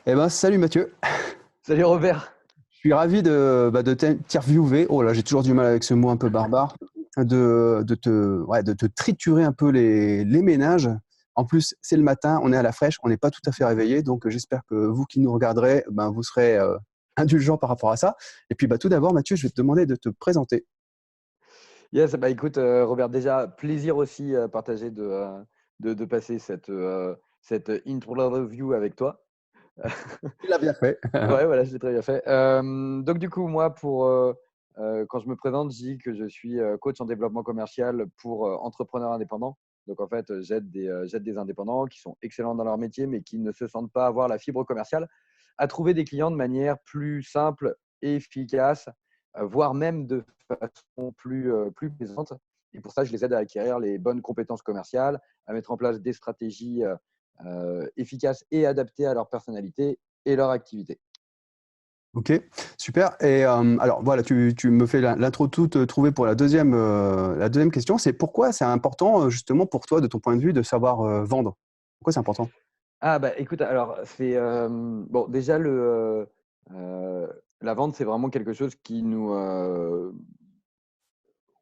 Eh ben, salut Mathieu. Salut Robert. Je suis ravi de t'interviewer. Oh là, j'ai toujours du mal avec ce mot un peu barbare. De te triturer un peu les ménages. En plus, c'est le matin, on est à la fraîche, on n'est pas tout à fait réveillé. Donc, j'espère que vous qui nous regarderez, ben, vous serez indulgents par rapport à ça. Et puis, tout d'abord, Mathieu, je vais te demander de te présenter. Yes, bah écoute, Robert, déjà, plaisir aussi partagé de passer cette interview avec toi. Tu l'as bien fait. Ouais, voilà, je l'ai très bien fait. Donc, du coup, moi, quand je me présente, je dis que je suis coach en développement commercial pour entrepreneurs indépendants. Donc, en fait, j'aide des indépendants qui sont excellents dans leur métier, mais qui ne se sentent pas avoir la fibre commerciale, à trouver des clients de manière plus simple et efficace, voire même de façon plus plaisante. Et pour ça, je les aide à acquérir les bonnes compétences commerciales, à mettre en place des stratégies efficaces et adaptées à leur personnalité et leur activité. Ok, super. Et alors voilà, tu me fais l'intro toute trouvée pour la deuxième question. C'est pourquoi c'est important justement pour toi, de ton point de vue, de savoir vendre. Pourquoi c'est important? Ah bah, écoute, alors c'est, bon déjà la vente, c'est vraiment quelque chose qui nous,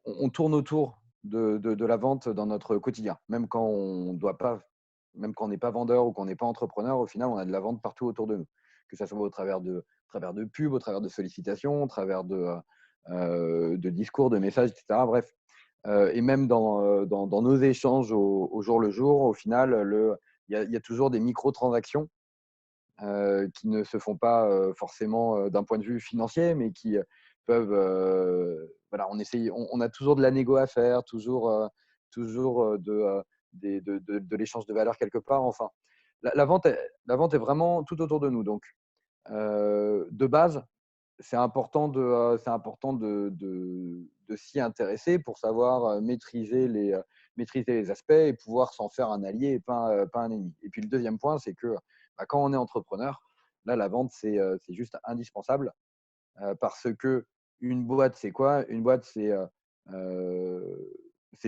on tourne autour de la vente dans notre quotidien. Même quand on n'est pas vendeur ou qu'on n'est pas entrepreneur, au final, on a de la vente partout autour de nous. Que ça soit au travers de pubs, au travers de sollicitations, au travers de discours, de messages, et cetera. Bref, et même dans nos échanges au jour le jour, au final, il y a toujours des micro-transactions qui ne se font pas forcément d'un point de vue financier, mais qui peuvent, voilà, on a toujours de la négo à faire, toujours de l'échange de valeur quelque part. Enfin, la vente est vraiment tout autour de nous. Donc, de base, c'est important de s'y intéresser pour savoir maîtriser les aspects et pouvoir s'en faire un allié et pas un ennemi. Et puis le deuxième point, c'est que bah, quand on est entrepreneur, là, la vente, c'est juste indispensable parce que une boîte, c'est quoi? Une boîte, c'est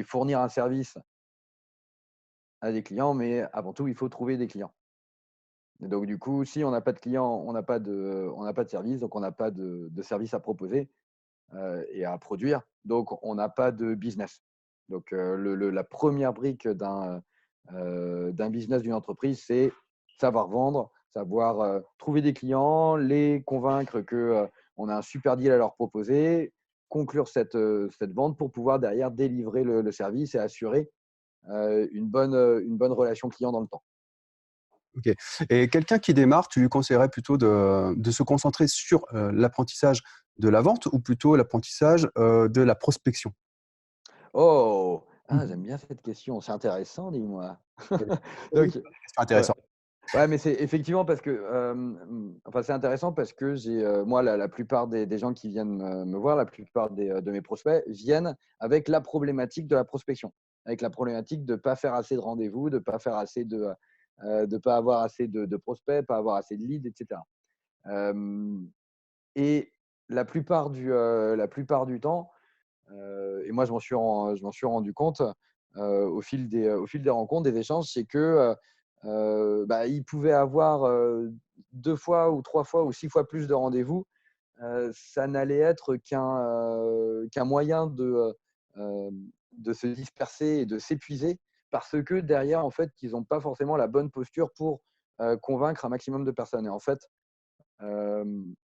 fournir un service à des clients, mais avant tout, il faut trouver des clients. Et donc, du coup, si on n'a pas de clients, on n'a pas de service, donc on n'a pas de service à proposer et à produire. Donc, on n'a pas de business. Donc, la première brique d'un business d'une entreprise, c'est savoir vendre, savoir trouver des clients, les convaincre qu'on a un super deal à leur proposer, conclure cette vente pour pouvoir derrière délivrer le service et assurer une bonne relation client dans le temps. Ok. Et quelqu'un qui démarre, tu lui conseillerais plutôt de se concentrer sur l'apprentissage de la vente ou plutôt l'apprentissage de la prospection? Oh, ah, Mhm. j'aime bien cette question, c'est intéressant, dis-moi. Oui, oui, Donc, question ouais. intéressante. Ouais, mais c'est effectivement parce que, enfin, c'est intéressant parce que moi, la plupart des gens qui viennent me voir, la plupart de mes prospects viennent avec la problématique de la prospection, avec la problématique de ne pas faire assez de rendez-vous, de pas avoir assez de prospects, pas avoir assez de leads, et cetera. Hem Et la plupart du temps, et moi je m'en suis rendu compte, au fil des rencontres, des échanges, c'est que, bah, ils pouvaient avoir, 2 fois ou 3 fois ou 6 fois plus de rendez-vous. Ça n'allait être qu'un moyen de se disperser et de s'épuiser parce que derrière, en fait, ils ont pas forcément la bonne posture pour, convaincre un maximum de personnes. Et en fait,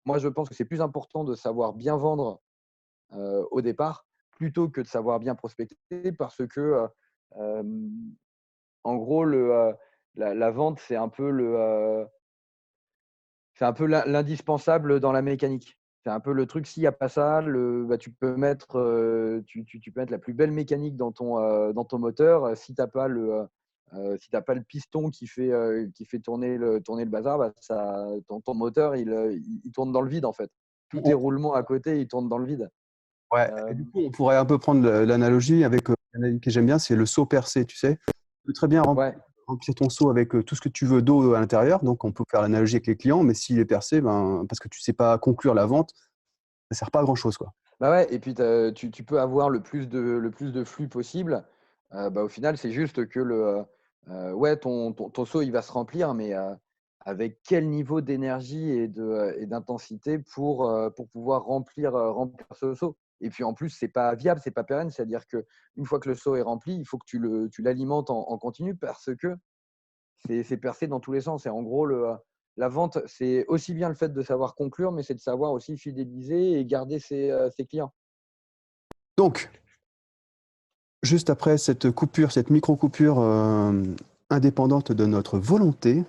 moi je pense que c'est plus important de savoir bien vendre au départ, plutôt que de savoir bien prospecter parce que, en gros, la vente, c'est un peu l'indispensable dans la mécanique. C'est un peu le truc, s'il y a pas ça, bah, tu peux mettre la plus belle mécanique dans ton moteur, si tu as pas le piston qui fait tourner le bazar, bah, ton moteur, il tourne dans le vide, en fait. Tous tes On- roulements à côté, ils tournent dans le vide. Ouais, et du Hem, coup, on pourrait un peu prendre l'analogie avec l'analogie que j'aime bien, c'est le seau percé, tu sais. Tu peux très bien ouais. remplir ton seau avec tout ce que tu veux d'eau à l'intérieur. Donc, on peut faire l'analogie avec les clients, mais s'il est percé, ben, parce que tu sais pas conclure la vente, ça sert pas à grand-chose, quoi. Bah, ouais, et puis tu peux avoir le plus de flux possible. Bah, au final, c'est juste que ouais, ton seau, il va se remplir, mais avec quel niveau d'énergie et d'intensité pour pouvoir remplir ce seau. Et puis en plus, c'est pas viable, c'est pas pérenne. C'est-à-dire qu'une fois que le seau est rempli, il faut que tu l'alimentes en continu parce que c'est percé dans tous les sens. Et en gros, la vente, c'est aussi bien le fait de savoir conclure, mais c'est de savoir aussi fidéliser et garder ses clients. Donc, juste après cette coupure, cette micro-coupure indépendante de notre volonté,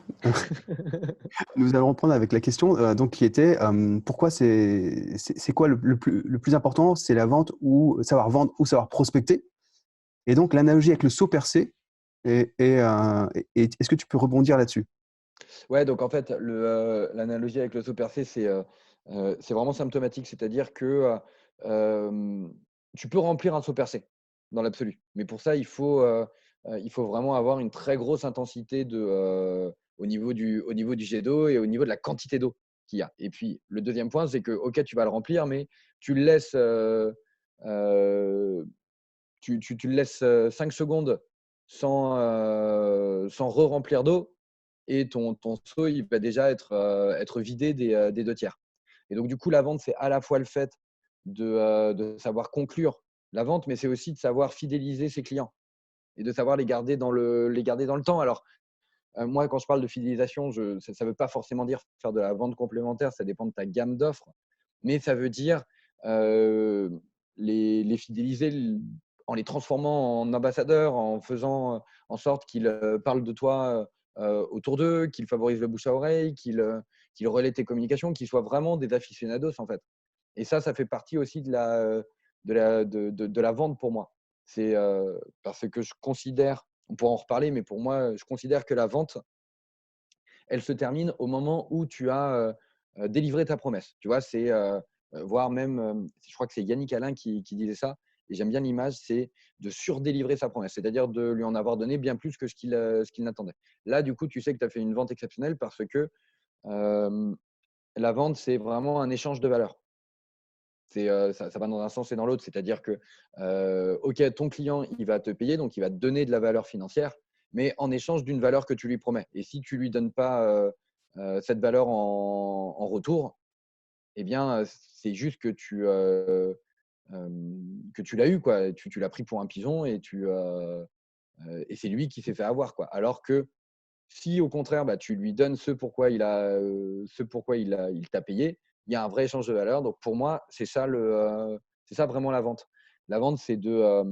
nous allons reprendre avec la question donc, qui était pourquoi c'est quoi le plus important? C'est la vente ou savoir vendre ou savoir prospecter. Et donc, l'analogie avec le seau percé, est-ce que tu peux rebondir là-dessus? Ouais, donc en fait, l'analogie avec le saut percé, c'est vraiment symptomatique. C'est-à-dire que tu peux remplir un seau percé dans l'absolu. Mais pour ça, il faut vraiment avoir une très grosse intensité au niveau du jet d'eau et au niveau de la quantité d'eau qu'il y a. Et puis, le deuxième point, c'est que, OK, tu vas le remplir, mais tu le laisses, euh, tu le laisses 5 secondes sans re-remplir d'eau et ton seau, il va déjà être vidé des 2 tiers. Et donc, du coup, la vente, c'est à la fois le fait de savoir conclure la vente, mais c'est aussi de savoir fidéliser ses clients et de savoir les garder dans le temps. Alors, moi, quand je parle de fidélisation, ça ne veut pas forcément dire faire de la vente complémentaire, ça dépend de ta gamme d'offres, mais ça veut dire euh, les fidéliser en les transformant en ambassadeurs, en faisant en sorte qu'ils parlent de toi autour d'eux, qu'ils favorisent le bouche à oreille, qu'ils relaient tes communications, qu'ils soient vraiment des aficionados en fait. Et ça fait partie aussi de la vente pour moi. C'est parce que je considère, on pourra en reparler, mais pour moi, je considère que la vente, elle se termine au moment où tu as délivré ta promesse. Tu vois, c'est voire même, je crois que c'est Yannick Alain qui disait ça, et j'aime bien l'image, c'est de surdélivrer sa promesse, c'est-à-dire de lui en avoir donné bien plus que ce qu'il n'attendait. Là, du coup, tu sais que tu as fait une vente exceptionnelle parce que la vente, c'est vraiment un échange de valeur. Ça va dans un sens et dans l'autre. C'est-à-dire que, OK, ton client, il va te payer, donc il va te donner de la valeur financière, mais en échange d'une valeur que tu lui promets. Et si tu ne lui donnes pas cette valeur en retour, eh bien, c'est juste que tu l'as eu, quoi. Tu l'as pris pour un pigeon et c'est lui qui s'est fait avoir, quoi. Alors que si au contraire, bah, tu lui donnes ce pourquoi il t'a payé, il y a un vrai échange de valeur. Donc pour moi, c'est ça vraiment la vente. La vente, c'est de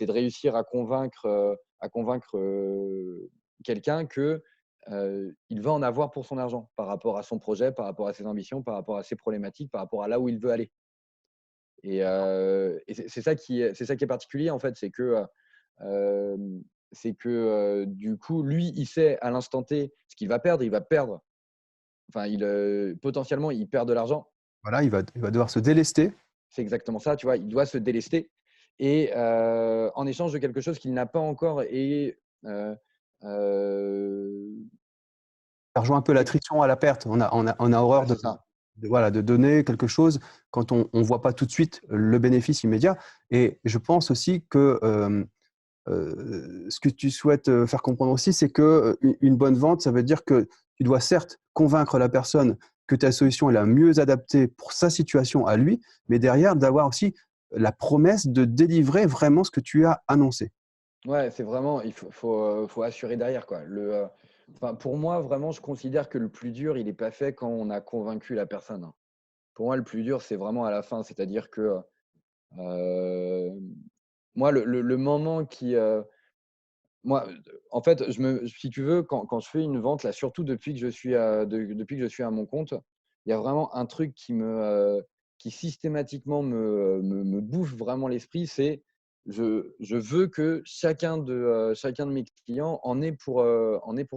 réussir à convaincre quelqu'un que il va en avoir pour son argent par rapport à son projet, par rapport à ses ambitions, par rapport à ses problématiques, par rapport à là où il veut aller. Et c'est ça qui est particulier en fait, c'est que du coup, lui, il sait à l'instant T ce qu'il va perdre. Il va perdre, enfin, potentiellement, il perd de l'argent. Voilà, il va devoir se délester. C'est exactement ça, tu vois. Il doit se délester et en échange de quelque chose qu'il n'a pas encore. Et Ça rejoint un peu l'attrition à la perte. On a horreur ouais, c'est ça. voilà, de donner quelque chose quand on ne voit pas tout de suite le bénéfice immédiat. Et je pense aussi que ce que tu souhaites faire comprendre aussi, c'est que une bonne vente, ça veut dire que tu dois certes convaincre la personne que ta solution est la mieux adaptée pour sa situation à lui, mais derrière, d'avoir aussi la promesse de délivrer vraiment ce que tu as annoncé. Ouais, c'est vraiment, faut assurer derrière, quoi. Enfin, pour moi, vraiment, je considère que le plus dur, il n'est pas fait quand on a convaincu la personne, hein. Pour moi, le plus dur, c'est vraiment à la fin. C'est-à-dire que euh, moi, le moment moi, en fait, si tu veux, quand je fais une vente, là, surtout depuis que je suis à mon compte, il y a vraiment un truc qui systématiquement me bouffe vraiment l'esprit, c'est je veux que chacun de mes clients en ait pour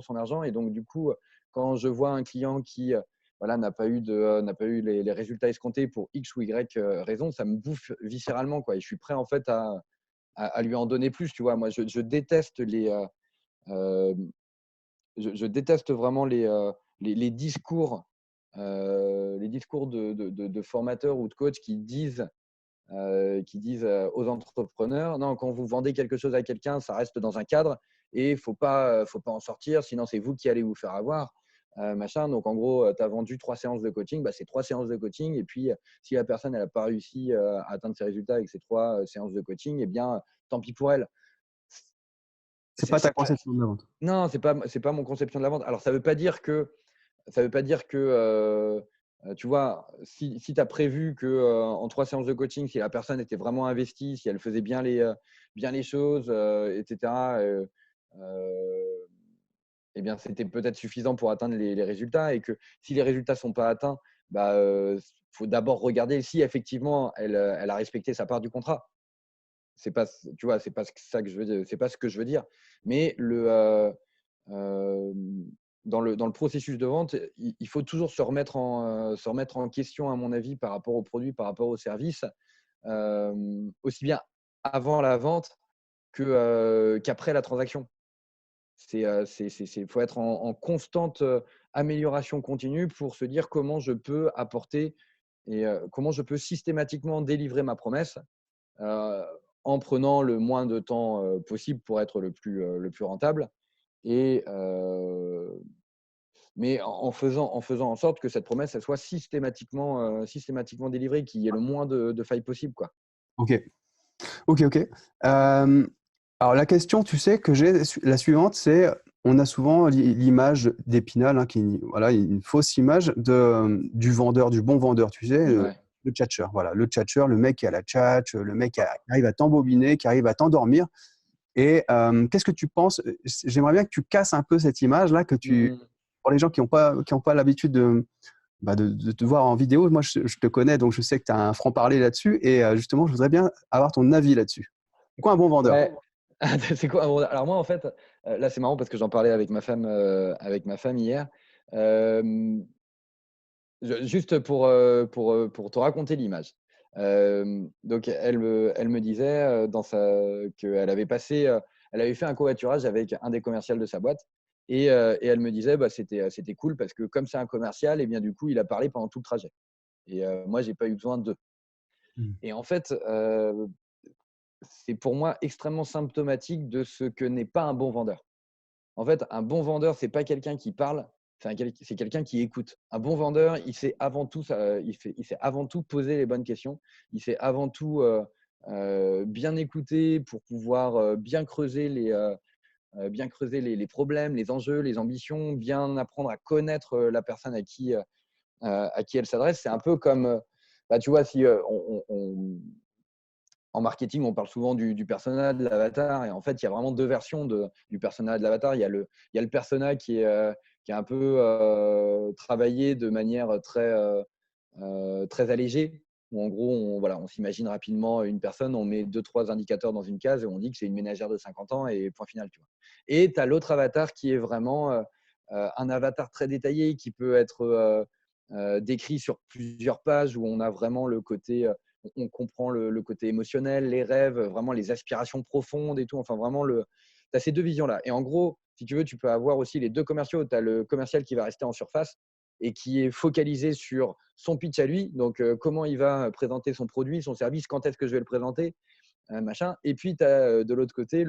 son argent. Et donc, du coup, quand je vois un client qui voilà, n'a pas eu les résultats escomptés pour X ou Y raison, ça me bouffe viscéralement, quoi. Et je suis prêt, en fait, à lui en donner plus, tu vois. Moi, je déteste euh, je déteste vraiment les discours de formateurs ou de coachs qui disent aux entrepreneurs, non, quand vous vendez quelque chose à quelqu'un, ça reste dans un cadre. et il faut pas en sortir, sinon c'est vous qui allez vous faire avoir. Machin. Donc, en gros, tu as vendu 3 séances de coaching, bah, c'est 3 séances de coaching. Et puis, si la personne n'a pas réussi à atteindre ses résultats avec ces 3 séances de coaching, eh bien, tant pis pour elle. C'est pas ta conception de la vente. Non, c'est pas mon conception de la vente. Alors, ça veut pas dire que, tu vois, si tu as prévu que en 3 séances de coaching, si la personne était vraiment investie, si elle faisait bien les choses, etc., eh bien, c'était peut-être suffisant pour atteindre les résultats. Et que si les résultats ne sont pas atteints, bah, faut d'abord regarder si effectivement elle a respecté sa part du contrat. C'est pas, tu vois, c'est pas ça que je veux dire, c'est pas ce que je veux dire. Mais euh, dans le processus de vente, il faut toujours se remettre en question, à mon avis, par rapport au produit, par rapport au service, aussi bien avant la vente qu'après la transaction. Faut être en constante amélioration continue pour se dire comment je peux apporter et comment je peux systématiquement délivrer ma promesse euh, en prenant le moins de temps possible pour être le plus rentable, et mais en faisant en sorte que cette promesse elle soit systématiquement délivrée, qu'il y ait le moins de failles possible, quoi. Ok, ok. Alors la question, tu sais, que j'ai, la suivante, c'est, on a souvent l'image d'Épinal, hein, voilà, une fausse image du vendeur, du bon vendeur, tu sais, Ouais. le tchatcheur. Voilà, le tchatcheur, le mec qui a la tchatch, le mec qui arrive à t'embobiner, qui arrive à t'endormir. Et qu'est-ce que tu penses? J'aimerais bien que tu casses un peu cette image-là, Mhm. pour les gens qui ont pas l'habitude de te voir en vidéo. Moi, je te connais, donc je sais que tu as un franc-parler là-dessus. Et justement, je voudrais bien avoir ton avis là-dessus. C'est quoi un bon vendeur? Ouais. C'est quoi? Alors moi, en fait, là, c'est marrant parce que j'en parlais avec ma femme hier. Euh, Juste pour te raconter l'image. Donc, elle me disait qu'elle avait elle avait fait un covoiturage avec un des commerciaux de sa boîte. Et elle me disait, bah, c'était cool parce que comme c'est un commercial, et bien du coup, il a parlé pendant tout le trajet. Et moi, j'ai pas eu besoin d'eux. Hmm. Et en fait, c'est pour moi extrêmement symptomatique de ce que n'est pas un bon vendeur. En fait, un bon vendeur, c'est pas quelqu'un qui parle, c'est quelqu'un qui écoute. Un bon vendeur, il sait avant tout, il sait avant tout poser les bonnes questions. Il sait avant tout bien écouter pour pouvoir bien creuser les problèmes, les enjeux, les ambitions, bien apprendre à connaître la personne à qui elle s'adresse. C'est un peu comme, bah, tu vois, si en marketing, on parle souvent du persona, de l'avatar. Et en fait, il y a vraiment 2 versions du persona et de l'avatar. Il y a le persona qui est un peu travaillé de manière très allégée, où en gros, on s'imagine rapidement une personne, on met 2-3 indicateurs dans une case et on dit que c'est une ménagère de 50 ans et point final. Tu vois. Et tu as l'autre avatar qui est vraiment un avatar très détaillé qui peut être décrit sur plusieurs pages, où on a vraiment le côté on comprend le côté émotionnel, les rêves, vraiment les aspirations profondes et tout. Enfin, vraiment, tu as ces 2 visions-là. Et en gros, si tu veux, tu peux avoir aussi les 2 commerciaux. Tu as le commercial qui va rester en surface et qui est focalisé sur son pitch à lui. Donc, comment il va présenter son produit, son service, quand est-ce que je vais le présenter, machin. Et puis, tu as de l'autre côté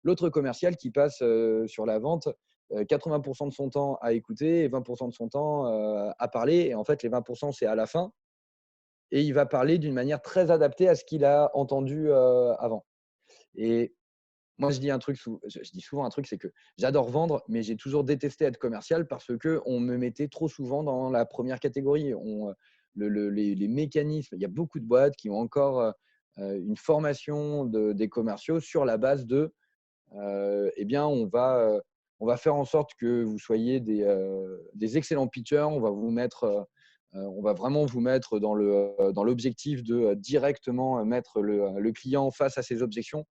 l'autre commercial qui passe sur la vente 80% de son temps à écouter et 20% de son temps à parler. Et en fait, les 20%, c'est à la fin, et il va parler d'une manière très adaptée à ce qu'il a entendu avant. Et moi, je dis souvent un truc, c'est que j'adore vendre, mais j'ai toujours détesté être commercial parce qu'on me mettait trop souvent dans la première catégorie. Les mécanismes, il y a beaucoup de boîtes qui ont encore une formation des commerciaux sur la base de eh bien, on va faire en sorte que vous soyez des excellents pitchers. On va vraiment vous mettre dans l'objectif de directement mettre le client face à ses objections.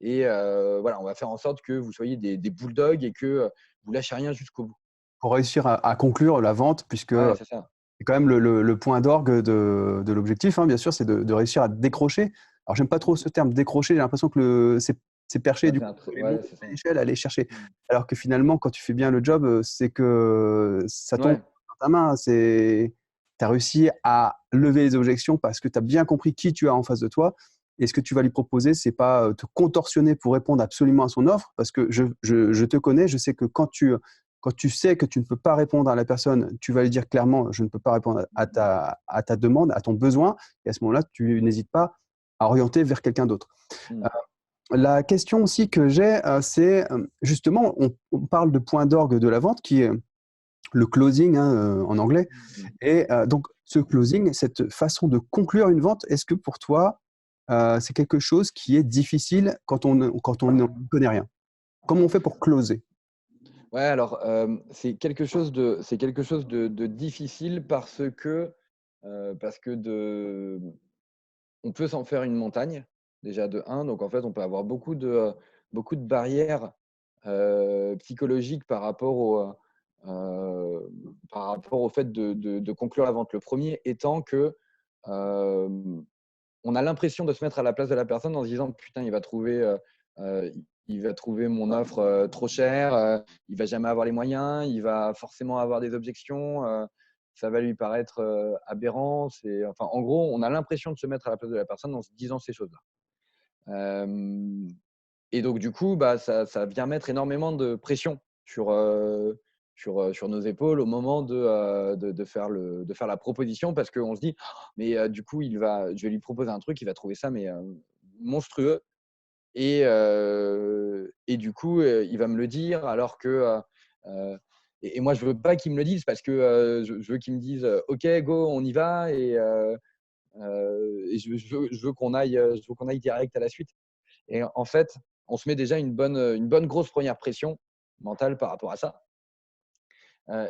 Et voilà, on va faire en sorte que vous soyez des bulldogs et que vous lâchez rien jusqu'au bout. Pour réussir à conclure la vente, puisque Ouais, c'est ça. c'est quand même le point d'orgue de l'objectif, hein, bien sûr, c'est de réussir à décrocher. Alors, j'aime pas trop ce terme décrocher, j'ai l'impression que c'est perché, et Ça, du c'est coup, un il faut ouais, monter c'est ça. l'échelle, aller chercher. Alors que finalement, quand tu fais bien le job, c'est que ça tombe Ouais, dans ta main. Tu as réussi à lever les objections parce que tu as bien compris qui tu as en face de toi. et ce que tu vas lui proposer, c'est pas te contorsionner pour répondre absolument à son offre, parce que je te connais, je sais que quand tu sais que tu ne peux pas répondre à la personne, tu vas lui dire clairement, je ne peux pas répondre à ta demande, à ton besoin, et à ce moment-là, tu n'hésites pas à orienter vers quelqu'un d'autre. Mm. La question aussi que j'ai, c'est justement, on parle de point d'orgue de la vente qui est le closing, hein, en anglais. Mm. Et donc, ce closing, cette façon de conclure une vente, est-ce que pour toi, c'est quelque chose qui est difficile quand on ne connaît rien? Comment on fait pour closer? Ouais, alors c'est quelque chose de difficile parce que on peut s'en faire une montagne, déjà de un. Donc, en fait, on peut avoir beaucoup de barrières psychologiques par rapport au fait de conclure la vente. Le premier étant que euh, on a l'impression de se mettre à la place de la personne en se disant putain, euh, il va trouver mon offre trop chère, il va jamais avoir les moyens, il va forcément avoir des objections, ça va lui paraître aberrant. Enfin, en gros, on a l'impression de se mettre à la place de la personne en se disant ces choses-là. Et donc, du coup, bah, ça vient mettre énormément de pression sur nos épaules au moment de faire la proposition, parce qu'on se dit, mais du coup, je vais lui proposer un truc, il va trouver ça mais monstrueux. Et du coup, il va me le dire alors que. Et moi, je veux pas qu'il me le dise parce que je veux qu'il me dise OK, go, on y va. Et je veux qu'on aille direct à la suite. Et en fait, on se met déjà une bonne grosse première pression mentale par rapport à ça.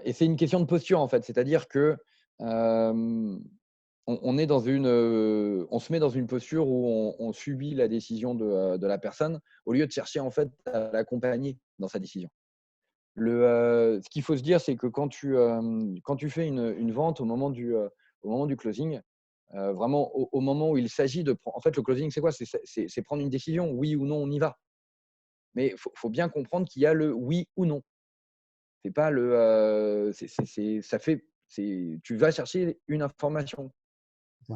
Et c'est une question de posture, en fait. C'est-à-dire que on se met dans une posture où on subit la décision de la personne au lieu de chercher en fait à l'accompagner dans sa décision. Ce qu'il faut se dire, c'est que quand tu fais une vente au moment du closing, vraiment au moment où il s'agit de prendre. En fait, le closing, c'est quoi? C'est prendre une décision, oui ou non, on y va. Mais il faut bien comprendre qu'il y a le oui ou non. C'est pas tu vas chercher une information.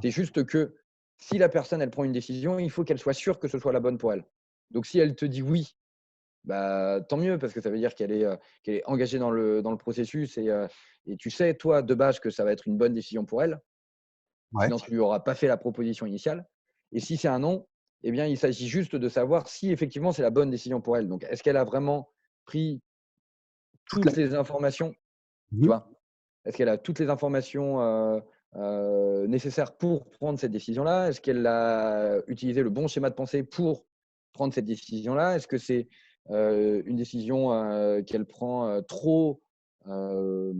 C'est juste que si la personne, elle prend une décision, il faut qu'elle soit sûre que ce soit la bonne pour elle. Donc, si elle te dit oui, bah, tant mieux, parce que ça veut dire qu'elle est engagée dans le processus et tu sais, toi, de base, que ça va être une bonne décision pour elle. Ouais. Sinon, tu ne lui auras pas fait la proposition initiale. Et si c'est un non, eh bien, il s'agit juste de savoir si effectivement c'est la bonne décision pour elle. Donc, est-ce qu'elle a vraiment pris Toute la toutes les informations, tu Mmh. vois? Est-ce qu'elle a toutes les informations nécessaires pour prendre cette décision-là? Est-ce qu'elle a utilisé le bon schéma de pensée pour prendre cette décision-là? Est-ce que c'est une décision qu'elle prend trop euh,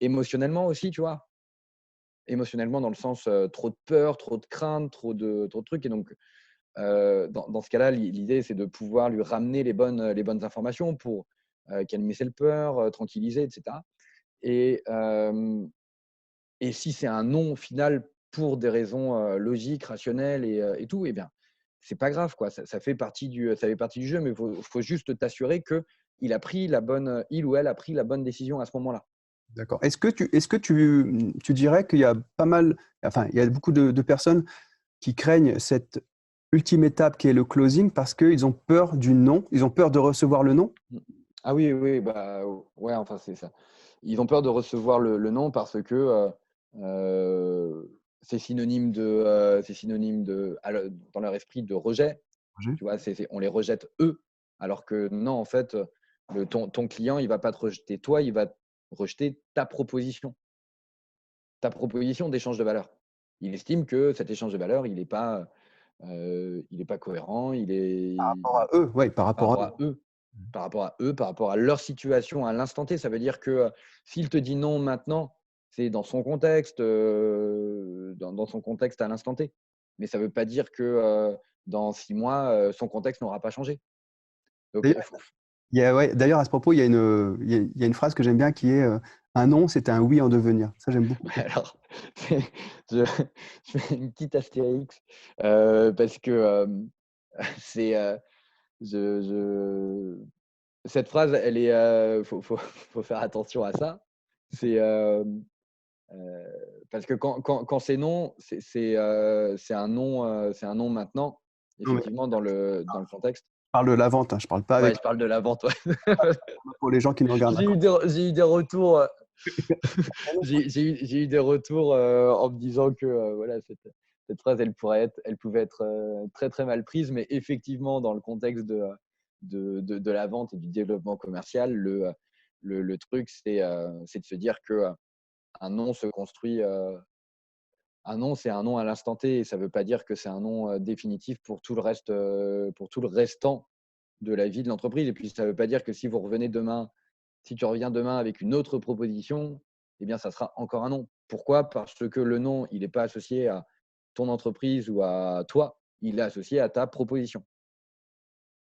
émotionnellement aussi, tu vois? Émotionnellement dans le sens trop de peur, trop de crainte, trop de trucs. Et donc, dans ce cas-là, l'idée, c'est de pouvoir lui ramener les bonnes informations pour calmer ses peurs, tranquilliser, etc. Et, et si c'est un non final pour des raisons logiques, rationnelles et tout, eh bien, c'est pas grave, quoi. Ça fait partie du jeu, mais faut juste t'assurer que il ou elle a pris la bonne décision à ce moment-là. D'accord. Est-ce que tu dirais qu'il y a pas mal, enfin, il y a beaucoup de personnes qui craignent cette ultime étape qui est le closing parce qu'ils ont peur du non, ils ont peur de recevoir le non? Mm. Ah oui, oui, bah ouais, enfin c'est ça. Ils ont peur de recevoir le non parce que c'est synonyme dans leur esprit de rejet. Roger? Tu vois, on les rejette eux, alors que non, en fait, ton client, il va pas te rejeter toi, il va rejeter ta proposition d'échange de valeur. Il estime que cet échange de valeur, il est pas cohérent, Par rapport à eux, ouais, par par rapport à rapport eux. à eux, par rapport à leur situation à l'instant T. Ça veut dire que s'il te dit non maintenant, c'est dans son contexte, dans son contexte à l'instant T. Mais ça ne veut pas dire que dans 6 mois, son contexte n'aura pas changé. Donc, D'ailleurs, ouais, d'ailleurs, à ce propos, il y a une phrase que j'aime bien qui est un non, c'est un oui en devenir. Ça, j'aime beaucoup. alors, je, je fais une petite astérix parce que c'est, je, je- cette phrase, faut faire attention à ça. C'est Parce que quand c'est non, c'est un non maintenant, Non, mais effectivement, dans le contexte. je parle de la vente, hein, je parle pas Ouais, avec je parle de la vente, ouais. pour les gens qui nous regardent. J'ai eu des retours, j'ai eu des retours en me disant que voilà, cette phrase, elle pouvait être très très mal prise, mais effectivement, dans le contexte de la vente et du développement commercial, le truc, c'est de se dire que un non se construit. Un non, c'est un non à l'instant T, et ça ne veut pas dire que c'est un non définitif pour tout le reste, pour tout le restant de la vie de l'entreprise. Et puis, ça ne veut pas dire que si vous revenez demain, si tu reviens demain avec une autre proposition, eh bien, ça sera encore un non. Pourquoi? Parce que le non, il n'est pas associé à ton entreprise ou à toi, il est associé à ta proposition.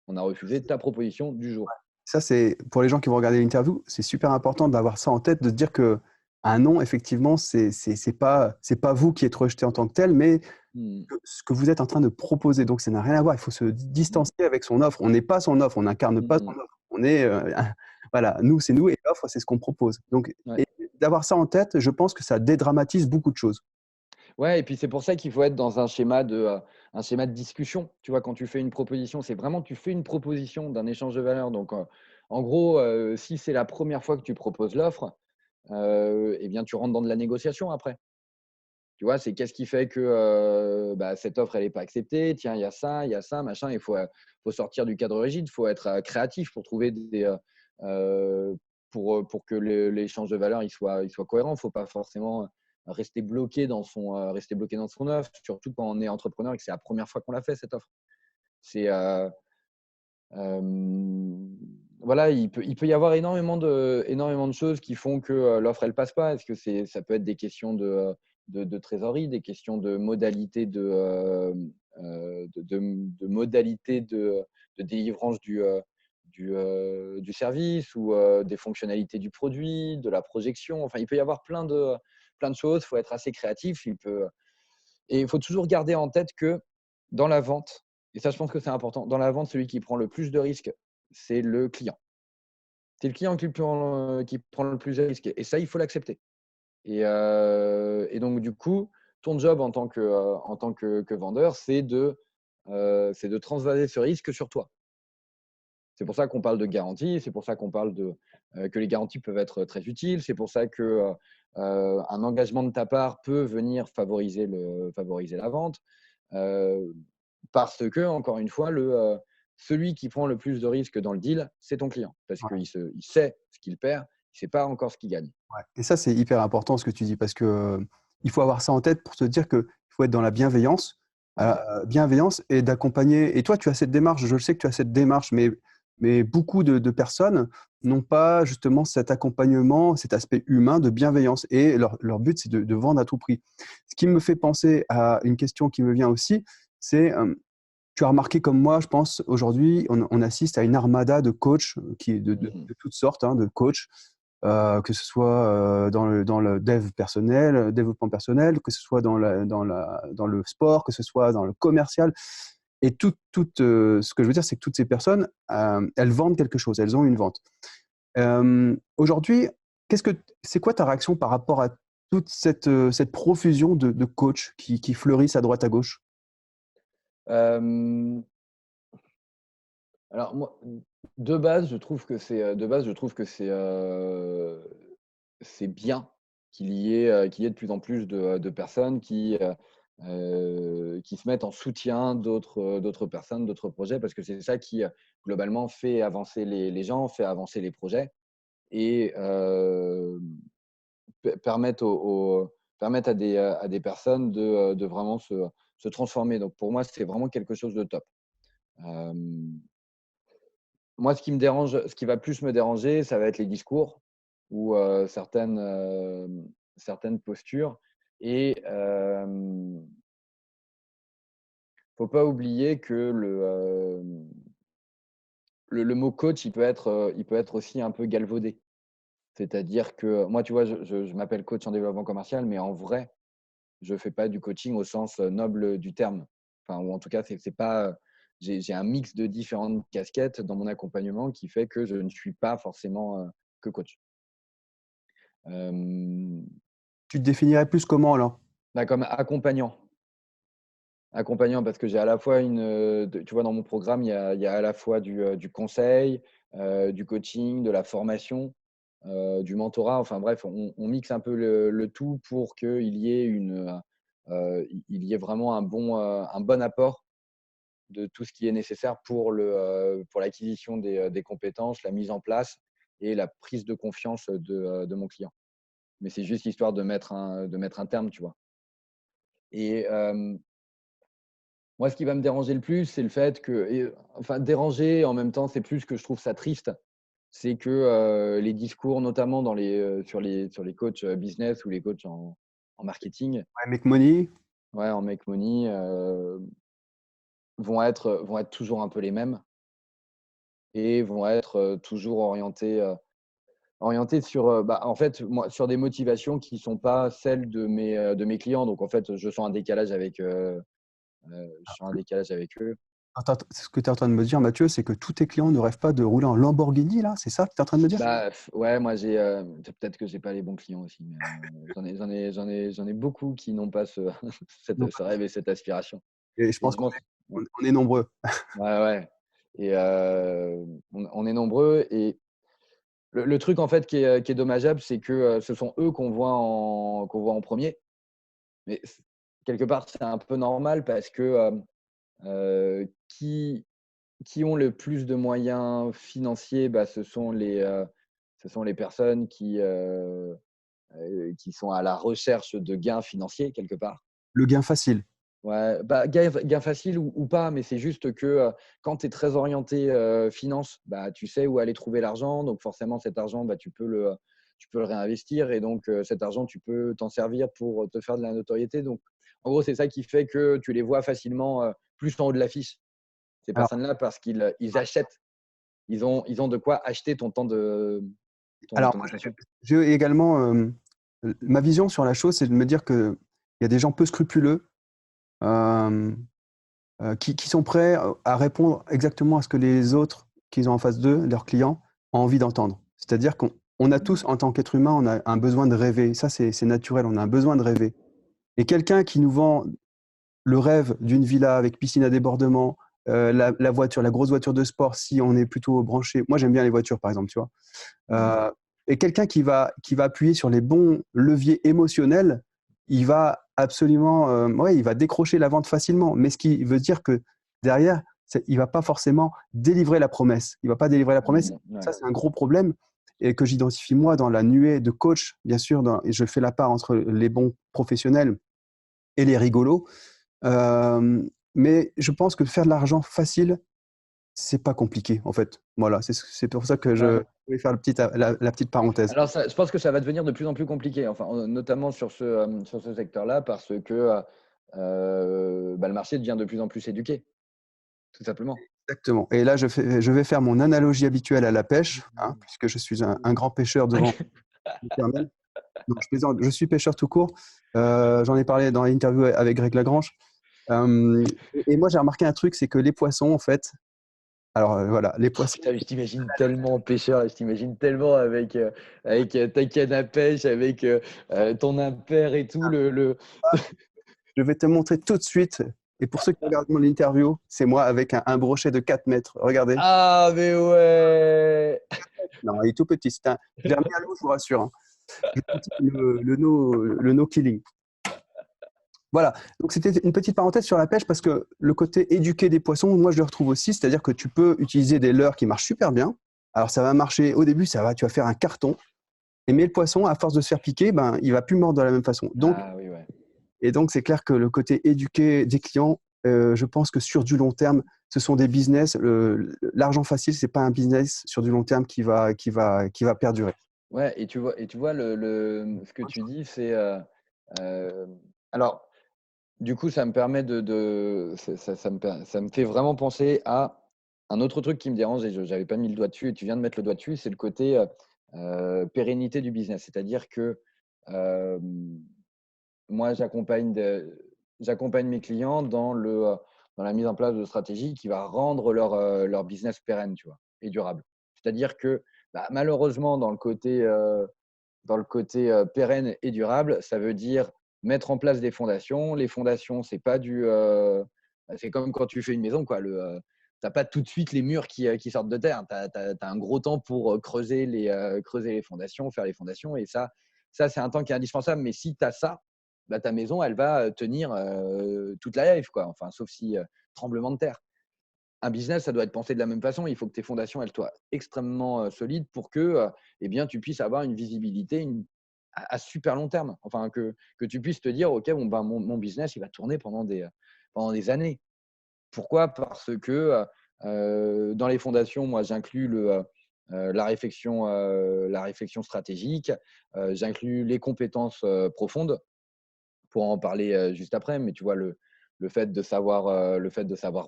On a refusé ta proposition du jour. Ça, c'est pour les gens qui vont regarder l'interview, c'est super important d'avoir ça en tête, de se dire que un non, effectivement, c'est pas vous qui êtes rejeté en tant que tel, mais Mmh. ce que vous êtes en train de proposer. Donc, ça n'a rien à voir. Il faut se Mmh. distancier avec son offre. On n'est pas son offre, on n'incarne pas son Mmh. offre. On est, voilà, nous, c'est nous et l'offre, c'est ce qu'on propose. Donc, Ouais. et d'avoir ça en tête, je pense que ça dédramatise beaucoup de choses. Ouais, et puis c'est pour ça qu'il faut être dans un schéma de discussion. Tu vois, quand tu fais une proposition, c'est vraiment tu fais une proposition d'un échange de valeurs. Donc, en gros, si c'est la première fois que tu proposes l'offre, eh bien, tu rentres dans de la négociation après. Tu vois, c'est qu'est-ce qui fait que bah, cette offre, elle n'est pas acceptée. Tiens, il y a ça, machin. Il faut sortir du cadre rigide. Il faut être créatif pour trouver pour que l'échange de valeurs il soit cohérent. Il ne faut pas forcément rester bloqué dans son offre, surtout quand on est entrepreneur et que c'est la première fois qu'on l'a fait, cette offre. C'est, voilà, il peut y avoir énormément de choses qui font que l'offre, elle passe pas. Est-ce que ça peut être des questions de trésorerie, des questions de modalités de modalités de délivrance du service ou des fonctionnalités du produit, de la projection. Enfin, il peut y avoir plein de choses. Il faut être assez créatif. Et il faut toujours garder en tête que dans la vente, et ça, je pense que c'est important, dans la vente, celui qui prend le plus de risques, c'est le client. C'est le client qui prend le plus de risques. Et ça, il faut l'accepter. Et donc, du coup, ton job en tant que vendeur, c'est de transvaser ce risque sur toi. C'est pour ça qu'on parle de garantie, c'est pour ça qu'on parle que les garanties peuvent être très utiles, c'est pour ça que un engagement de ta part peut venir favoriser la vente. Euh, Parce que, encore une fois, celui qui prend le plus de risques dans le deal, c'est ton client. Parce Ouais, il sait ce qu'il perd, il ne sait pas encore ce qu'il gagne. ouais. Et ça, c'est hyper important ce que tu dis parce que il faut avoir ça en tête pour se dire qu'il faut être dans la Ouais. bienveillance et d'accompagner. Et toi, tu as cette démarche, je le sais que tu as cette démarche, mais beaucoup de personnes n'ont pas justement cet accompagnement, cet aspect humain de bienveillance. Et leur but, c'est de vendre à tout prix. Ce qui me fait penser à une question qui me vient aussi, c'est tu as remarqué comme moi, je pense, aujourd'hui, on assiste à une armada de coachs Mhm. de toutes sortes, hein, de coachs, que ce soit dans le dev personnel, développement personnel, que ce soit dans le sport, que ce soit dans le commercial. Et ce que je veux dire, c'est que toutes ces personnes, elles vendent quelque chose, elles ont une vente. Aujourd'hui, c'est quoi ta réaction par rapport à toute cette profusion de coachs qui fleurissent à droite à gauche? Euh, alors, moi, de base, je trouve que c'est bien qu'il y ait de plus en plus de personnes qui se mettent en soutien d'autres personnes, d'autres projets, parce que c'est ça qui, globalement, fait avancer les gens, fait avancer les projets et permettent, permettent à des personnes de vraiment se transformer. Donc, pour moi, c'est vraiment quelque chose de top. Euh, Moi, ce qui va plus me déranger, ça va être les discours ou certaines postures. Et faut pas oublier que le mot coach, il peut être aussi un peu galvaudé. C'est-à-dire que moi, tu vois, je m'appelle coach en développement commercial, mais en vrai, je fais pas du coaching au sens noble du terme. Enfin, ou en tout cas, c'est pas. J'ai un mix de différentes casquettes dans mon accompagnement qui fait que je ne suis pas forcément que coach. Tu te définirais plus comment alors? Bah, comme accompagnant. Accompagnant parce que j'ai à la fois tu vois, dans mon programme, il y a à la fois du conseil, du coaching, de la formation, du mentorat. Enfin bref, on mixe un peu le tout pour qu'il y ait il y ait vraiment un bon apport de tout ce qui est nécessaire pour l'acquisition des compétences, la mise en place et la prise de confiance de mon client. Mais c'est juste histoire de mettre un terme, tu vois? Et moi, ce qui va me déranger le plus, c'est le fait que enfin déranger, en même temps, c'est plus que je trouve ça triste. C'est que, les discours, notamment sur les coachs, business ou les coachs en marketing, Ouais, Make Money. ouais, en make money, vont être toujours un peu les mêmes et vont être, toujours orientés sur, bah, en fait, moi, sur des motivations qui sont pas celles de mes clients. Donc en fait, je sens un décalage avec eux. Attends, ce que tu es en train de me dire, Mathieu, c'est que tous tes clients ne rêvent pas de rouler en Lamborghini là? C'est ça que tu es en train de me dire? Bah, ouais, moi peut-être que j'ai pas les bons clients aussi, mais j'en ai beaucoup qui n'ont pas Non. ce rêve et cette aspiration Et je et pense je m'en on est nombreux. ouais, ouais et on est nombreux et le truc en fait qui est dommageable, c'est que, ce sont eux qu'on voit en premier. Mais quelque part, c'est un peu normal parce que, qui ont le plus de moyens financiers, bah, ce sont les personnes qui sont à la recherche de gains financiers quelque part. Le gain facile. Ouais, bah, gain facile ou pas, mais c'est juste que, quand tu es très orienté, finance, bah, tu sais où aller trouver l'argent. Donc forcément cet argent, bah, tu peux le réinvestir et donc cet argent, tu peux t'en servir pour te faire de la notoriété. Donc en gros, c'est ça qui fait que tu les vois facilement, plus en haut de l'affiche, ces Alors personnes-là, parce qu'ils achètent. Ils ont de quoi acheter ton temps de alors ton moi, attention. j'ai également, ma vision sur la chose, c'est de me dire qu'il y a des gens peu scrupuleux, hem, qui sont prêts, à répondre exactement à ce que les autres qu'ils ont en face d'eux, leurs clients, ont envie d'entendre. C'est-à-dire qu'on a tous, en tant qu'être humain, on a un besoin de rêver. Ça, c'est naturel, on a un besoin de rêver et quelqu'un qui nous vend le rêve d'une villa avec piscine à débordement, la voiture, la grosse voiture de sport si on est plutôt branché. Moi, j'aime bien les voitures, par exemple, tu vois? Mmh. Et quelqu'un qui va appuyer sur les bons leviers émotionnels, il va absolument, ouais, il va décrocher la vente facilement. Mais ce qui veut dire que derrière, il va pas forcément délivrer la promesse. Il va pas délivrer la promesse. Mmh, ouais. Ça, c'est un gros problème et que j'identifie moi dans la nuée de coachs, bien sûr, et je fais la part entre les bons professionnels et les rigolos. Mais je pense que faire de l'argent facile, c'est pas compliqué, en fait. Voilà, c'est pour ça que je Ouais. voulais faire la petite parenthèse. Alors ça, je pense que ça va devenir de plus en plus compliqué, enfin, notamment sur ce secteur-là parce que, bah, le marché devient de plus en plus éduqué, tout simplement. Exactement. Et là, je vais faire mon analogie habituelle à la pêche, hein, puisque je suis un grand pêcheur devant l'éternel. Non, je plaisante, je suis pêcheur tout court. J'en ai parlé dans l'interview avec Greg Lagrange. Et moi, j'ai remarqué un truc, c'est que les poissons, en fait, alors, voilà, les Oh poissons, putain, mais je t'imagine tellement pêcheur, je t'imagine tellement avec ta canne à pêche, avec, ton impair et tout le je vais te montrer tout de suite. Et pour ceux qui regardent mon interview, c'est moi avec un brochet de 4 mètres. Regardez. ah mais ouais! Non, il est tout petit. Je l'ai remis à l'eau, je vous rassure, hein. Je pratique le no killing. Voilà, donc c'était une petite parenthèse sur la pêche parce que le côté éduquer des poissons, moi je le retrouve aussi, c'est-à-dire que tu peux utiliser des leurres qui marchent super bien. Alors ça va marcher au début, tu vas faire un carton, mais le poisson, à force de se faire piquer, ben, il va plus mordre de la même façon. Ah oui, ouais. Donc c'est clair que le côté éduquer des clients, je pense que sur du long terme, ce sont des business. L'argent facile, c'est pas un business sur du long terme qui va perdurer. Ouais et tu vois ce que tu dis, c'est, heu, alors du coup, ça me permet de ça me fait vraiment penser à un autre truc qui me dérange et je n'avais pas mis le doigt dessus et tu viens de mettre le doigt dessus, c'est le côté, pérennité du business. C'est-à-dire que, hem, moi, j'accompagne mes clients dans la mise en place de stratégies qui va rendre leur business pérenne, tu vois? Et durable. C'est-à-dire que, bah, malheureusement, dans le côté, dans le côté pérenne et durable, ça veut dire mettre en place des fondations. Les fondations, c'est pas c'est comme quand tu fais une maison, quoi. T'as pas tout de suite les murs qui sortent de terre. Tu as un gros temps pour creuser les fondations, faire les fondations. Et ça c'est un temps qui est indispensable. Mais si tu as ça, bah, ta maison, elle va tenir toute la life, quoi. Enfin, sauf si tremblement de terre. Un business, ça doit être pensé de la même façon. Il faut que tes fondations, elles soient extrêmement solides pour que eh bien, tu puisses avoir une visibilité à super long terme. Enfin, que tu puisses te dire, OK, bon, ben, mon business, il va tourner pendant des années. Pourquoi? Parce que dans les fondations, moi, j'inclus la réflexion stratégique, j'inclus les compétences profondes pour en parler juste après. Mais tu vois, le fait de savoir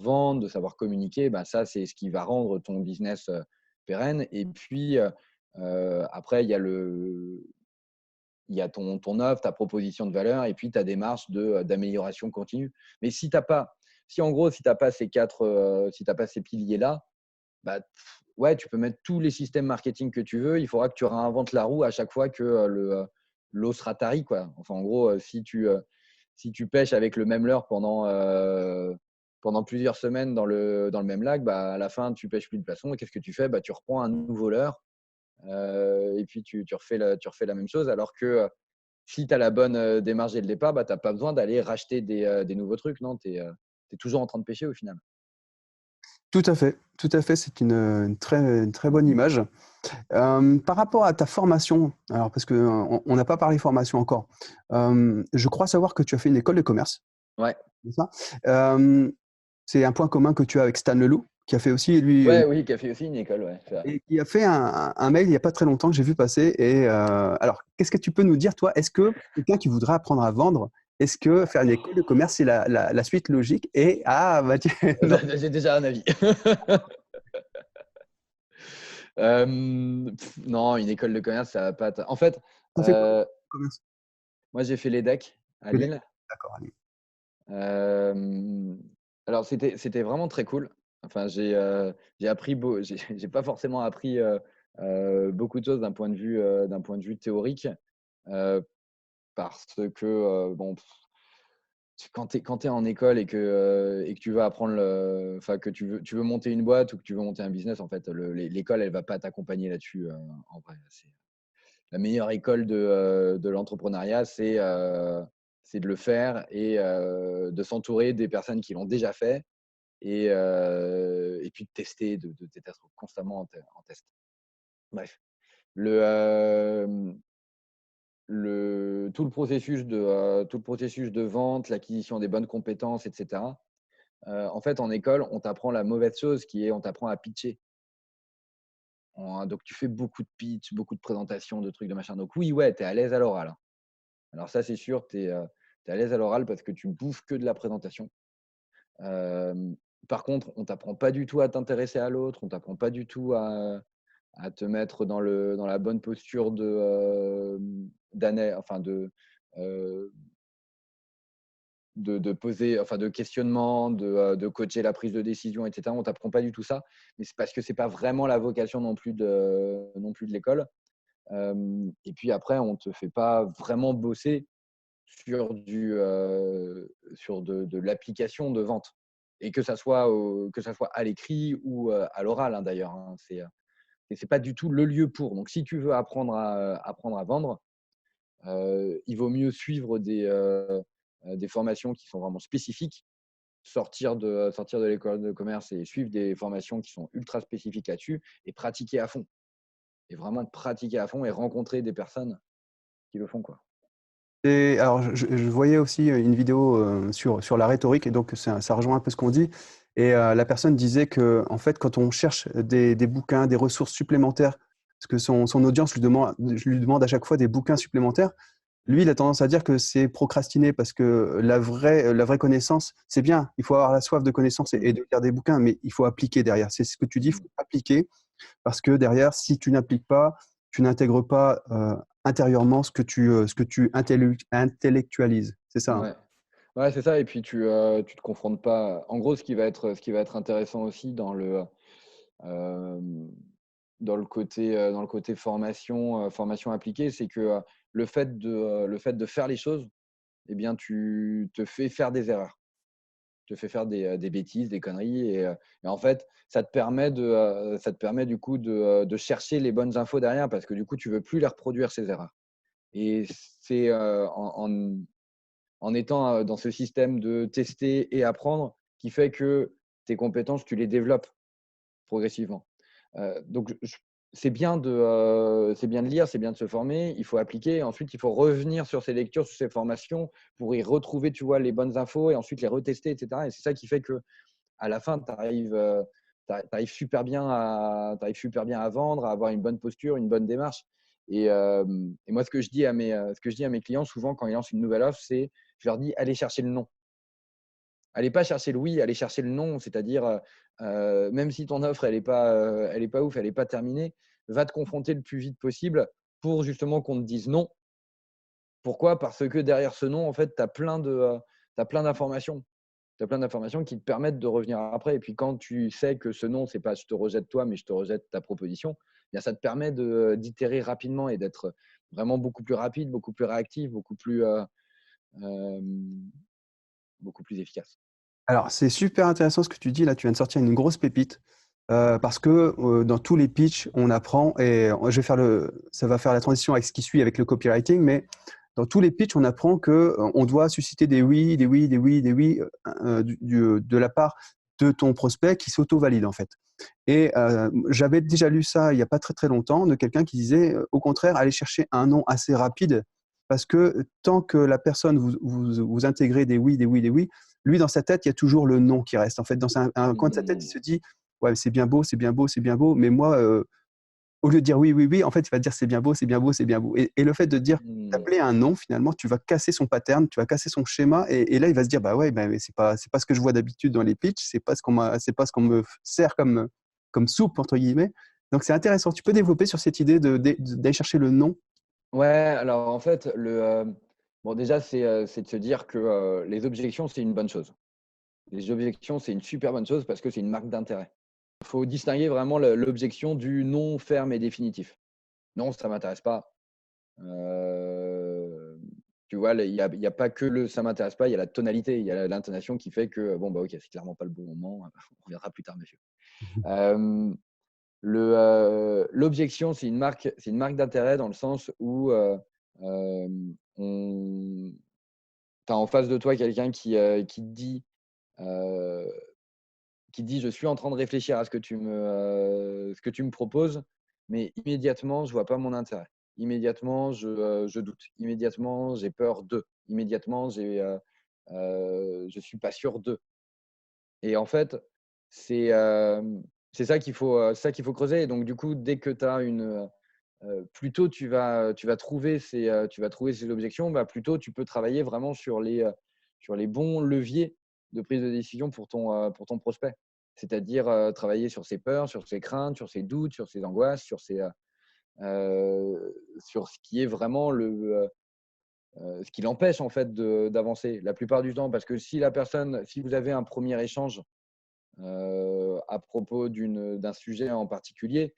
vendre, de savoir communiquer, ben ça, c'est ce qui va rendre ton business pérenne. Et puis, après, il y a ton offre, ta proposition de valeur, et puis ta démarche d'amélioration continue. Mais si en gros, si tu n'as pas si t'as pas ces piliers-là, bah, ouais, tu peux mettre tous les systèmes marketing que tu veux. Il faudra que tu réinventes la roue à chaque fois que l'eau sera tarie, quoi. Enfin, en gros, si tu pêches avec le même leurre pendant plusieurs semaines dans le même lac, bah, à la fin, tu pêches plus de poissons. Et qu'est-ce que tu fais? Bah, tu reprends un nouveau leurre et puis tu refais la même chose. Alors que si tu as la bonne démarche dès le départ, bah, tu n'as pas besoin d'aller racheter des nouveaux trucs. Non, tu es toujours en train de pêcher au final. Tout à fait, tout à fait, c'est une très bonne image. Par rapport à ta formation, alors parce qu'on n'a pas parlé formation encore. Je crois savoir que tu as fait une école de commerce, Ouais. c'est ça? Hem, c'est un point commun que tu as avec Stan Leloup, qui a fait aussi lui, Ouais, oui, qui a fait aussi une école, ouais, c'est vrai. et qui a fait un mail il y a pas très longtemps que j'ai vu passer et alors qu'est-ce que tu peux nous dire toi? Est-ce que quelqu'un qui voudrait apprendre à vendre, est-ce que faire une école de commerce, c'est la suite logique? Et ah bah tu non, J'ai déjà un avis. Non, une école de commerce, ça va pas. En fait, tu as fait quoi euh, comme commerce? moi, j'ai fait l'EDEC à Que les Lille. d'accord, allez. Euh, alors, c'était vraiment très cool. Enfin, j'ai appris, j'ai pas forcément appris beaucoup de choses d'un point de vue théorique, euh, parce que bon, quand tu es en école et que tu veux apprendre enfin que tu veux monter une boîte ou que tu veux monter un business, en fait, l'école, elle va pas t'accompagner là-dessus. En vrai, c'est la meilleure école de l'entrepreneuriat, c'est de le faire et de s'entourer des personnes qui l'ont déjà fait et puis de tester, d'être constamment en test. Bref, le, euh, tout le processus de vente, l'acquisition des bonnes compétences, etc. En fait, en école, on t'apprend la mauvaise chose qui est on t'apprend à pitcher. Donc, tu fais beaucoup de pitch, beaucoup de présentations, de trucs, de machin. Donc, oui, ouais, tu es à l'aise à l'oral, hein. Alors, ça, c'est sûr, tu es à l'aise à l'oral parce que tu bouffes que de la présentation. Euh, Par contre, on t'apprend pas du tout à t'intéresser à l'autre, on t'apprend pas du tout à te mettre dans la bonne posture enfin euh, de poser, enfin de questionnement, de coacher la prise de décision, etc. On t'apprend pas du tout ça, mais c'est parce que c'est pas vraiment la vocation non plus de l'école. Et puis après, on te fait pas vraiment bosser sur de l'application de vente, et que ça soit à l'écrit ou à l'oral, hein, d'ailleurs. Hein. C'est pas du tout le lieu pour. Donc, si tu veux apprendre à vendre, il vaut mieux suivre des formations qui sont vraiment spécifiques, sortir de l'école de commerce et suivre des formations qui sont ultra spécifiques là-dessus et pratiquer à fond. Et vraiment pratiquer à fond et rencontrer des personnes qui le font, quoi. Et alors je voyais aussi une vidéo, sur la rhétorique et donc ça rejoint un peu ce qu'on dit et la personne disait que en fait, quand on cherche des bouquins, des ressources supplémentaires, parce que son audience lui demande à chaque fois des bouquins supplémentaires. Lui, il a tendance à dire que c'est procrastiner parce que la vraie connaissance, c'est bien. Il faut avoir la soif de connaissance et de lire des bouquins, mais il faut appliquer derrière. C'est ce que tu dis, il faut appliquer parce que derrière, si tu n'appliques pas, tu n'intègres pas intérieurement ce que tu intellectualises. C'est ça, hein? Ouais. Ouais, c'est ça. Et puis tu te confrontes pas. En gros, ce qui va être intéressant aussi euh, dans le côté formation, formation appliquée, c'est que le fait de faire les choses, eh bien, tu te fais faire des erreurs, te fais faire des bêtises, des conneries. Et en fait, ça te permet du coup de chercher les bonnes infos derrière parce que du coup, tu veux plus les reproduire, ces erreurs. Et c'est en étant dans ce système de tester et apprendre qui fait que tes compétences, tu les développes progressivement. Donc, c'est bien de lire, c'est bien de se former, il faut appliquer. Ensuite, il faut revenir sur ces lectures, sur ces formations pour y retrouver, tu vois, les bonnes infos et ensuite les retester, etc. Et c'est ça qui fait que à la fin, tu arrives super bien à vendre, à avoir une bonne posture, une bonne démarche. Et moi, ce que je dis à mes clients souvent quand ils lancent une nouvelle offre, c'est je leur dis allez chercher le non. Allez pas chercher le oui, allez chercher le non. C'est-à-dire, même si ton offre, elle est pas ouf, elle n'est pas terminée, va te confronter le plus vite possible pour justement qu'on te dise non. Pourquoi? Parce que derrière ce non, en fait, tu as t'as plein d'informations. Tu as plein d'informations qui te permettent de revenir après. Et puis, quand tu sais que ce non, c'est pas je te rejette toi, mais je te rejette ta proposition, eh bien, ça te permet d'itérer rapidement et d'être vraiment beaucoup plus rapide, beaucoup plus réactif, euh, beaucoup plus efficace. Alors, c'est super intéressant ce que tu dis là, tu viens de sortir une grosse pépite, parce que, dans tous les pitchs, on apprend et je vais faire ça va faire la transition avec ce qui suit avec le copywriting, mais dans tous les pitchs, on apprend que, on doit susciter des oui, des oui, des oui, des oui, de la part de ton prospect qui s'auto-valide, en fait. Et j'avais déjà lu ça il y a pas très, très longtemps de quelqu'un qui disait, au contraire, allez chercher un non assez rapide parce que tant que la personne vous intégrez des oui, des oui, des oui, lui dans sa tête, il y a toujours le non qui reste. En fait, dans un coin de sa tête, il Mmh. se dit: «Ouais, c'est bien beau, c'est bien beau, c'est bien beau, mais moi, au lieu de dire oui, oui, oui, en fait, il va dire c'est bien beau, c'est bien beau, c'est bien beau» et le fait de dire Mmh. d'appeler un non, finalement, tu vas casser son pattern, tu vas casser son schéma et là, il va se dire: «Bah, ouais, bah, mais c'est pas ce que je vois d'habitude dans les pitchs, c'est pas ce qu'on me sert comme «soupe» entre guillemets». Donc c'est intéressant. Tu peux développer sur cette idée d'aller chercher le non? Ouais, alors en fait, bon déjà, c'est de se dire que, les objections, c'est une bonne chose. Les objections, c'est une super bonne chose parce que c'est une marque d'intérêt. Il faut distinguer vraiment l'objection du non ferme et définitif. Non, ça m'intéresse pas. Heu, Tu vois, il y a pas que le «ça m'intéresse pas», il y a la tonalité, il y a l'intonation qui fait que, bon, bah, OK, c'est clairement pas le bon moment, on reviendra plus tard, monsieur. Hem, L'objection, c'est une marque d'intérêt dans le sens où, on tu as en face de toi quelqu'un heu, qui te dit: «Je suis en train de réfléchir à ce que tu me proposes, mais immédiatement, je vois pas mon intérêt. Immédiatement, je doute. Immédiatement, j'ai peur de. Immédiatement, je suis pas sûr de». Et en fait, c'est, c'est ça qu'il faut creuser. Et donc du coup, dès que tu as plus tôt tu vas trouver ces objections, bah, plus tôt tu peux travailler vraiment sur les bons leviers de prise de décision pour ton prospect. C'est-à-dire, travailler sur ses peurs, sur ses craintes, sur ses doutes, sur ses angoisses, sur ce qui est vraiment ce qui l'empêche en fait d'avancer la plupart du temps. Parce que si vous avez un premier échange à propos d'un sujet en particulier,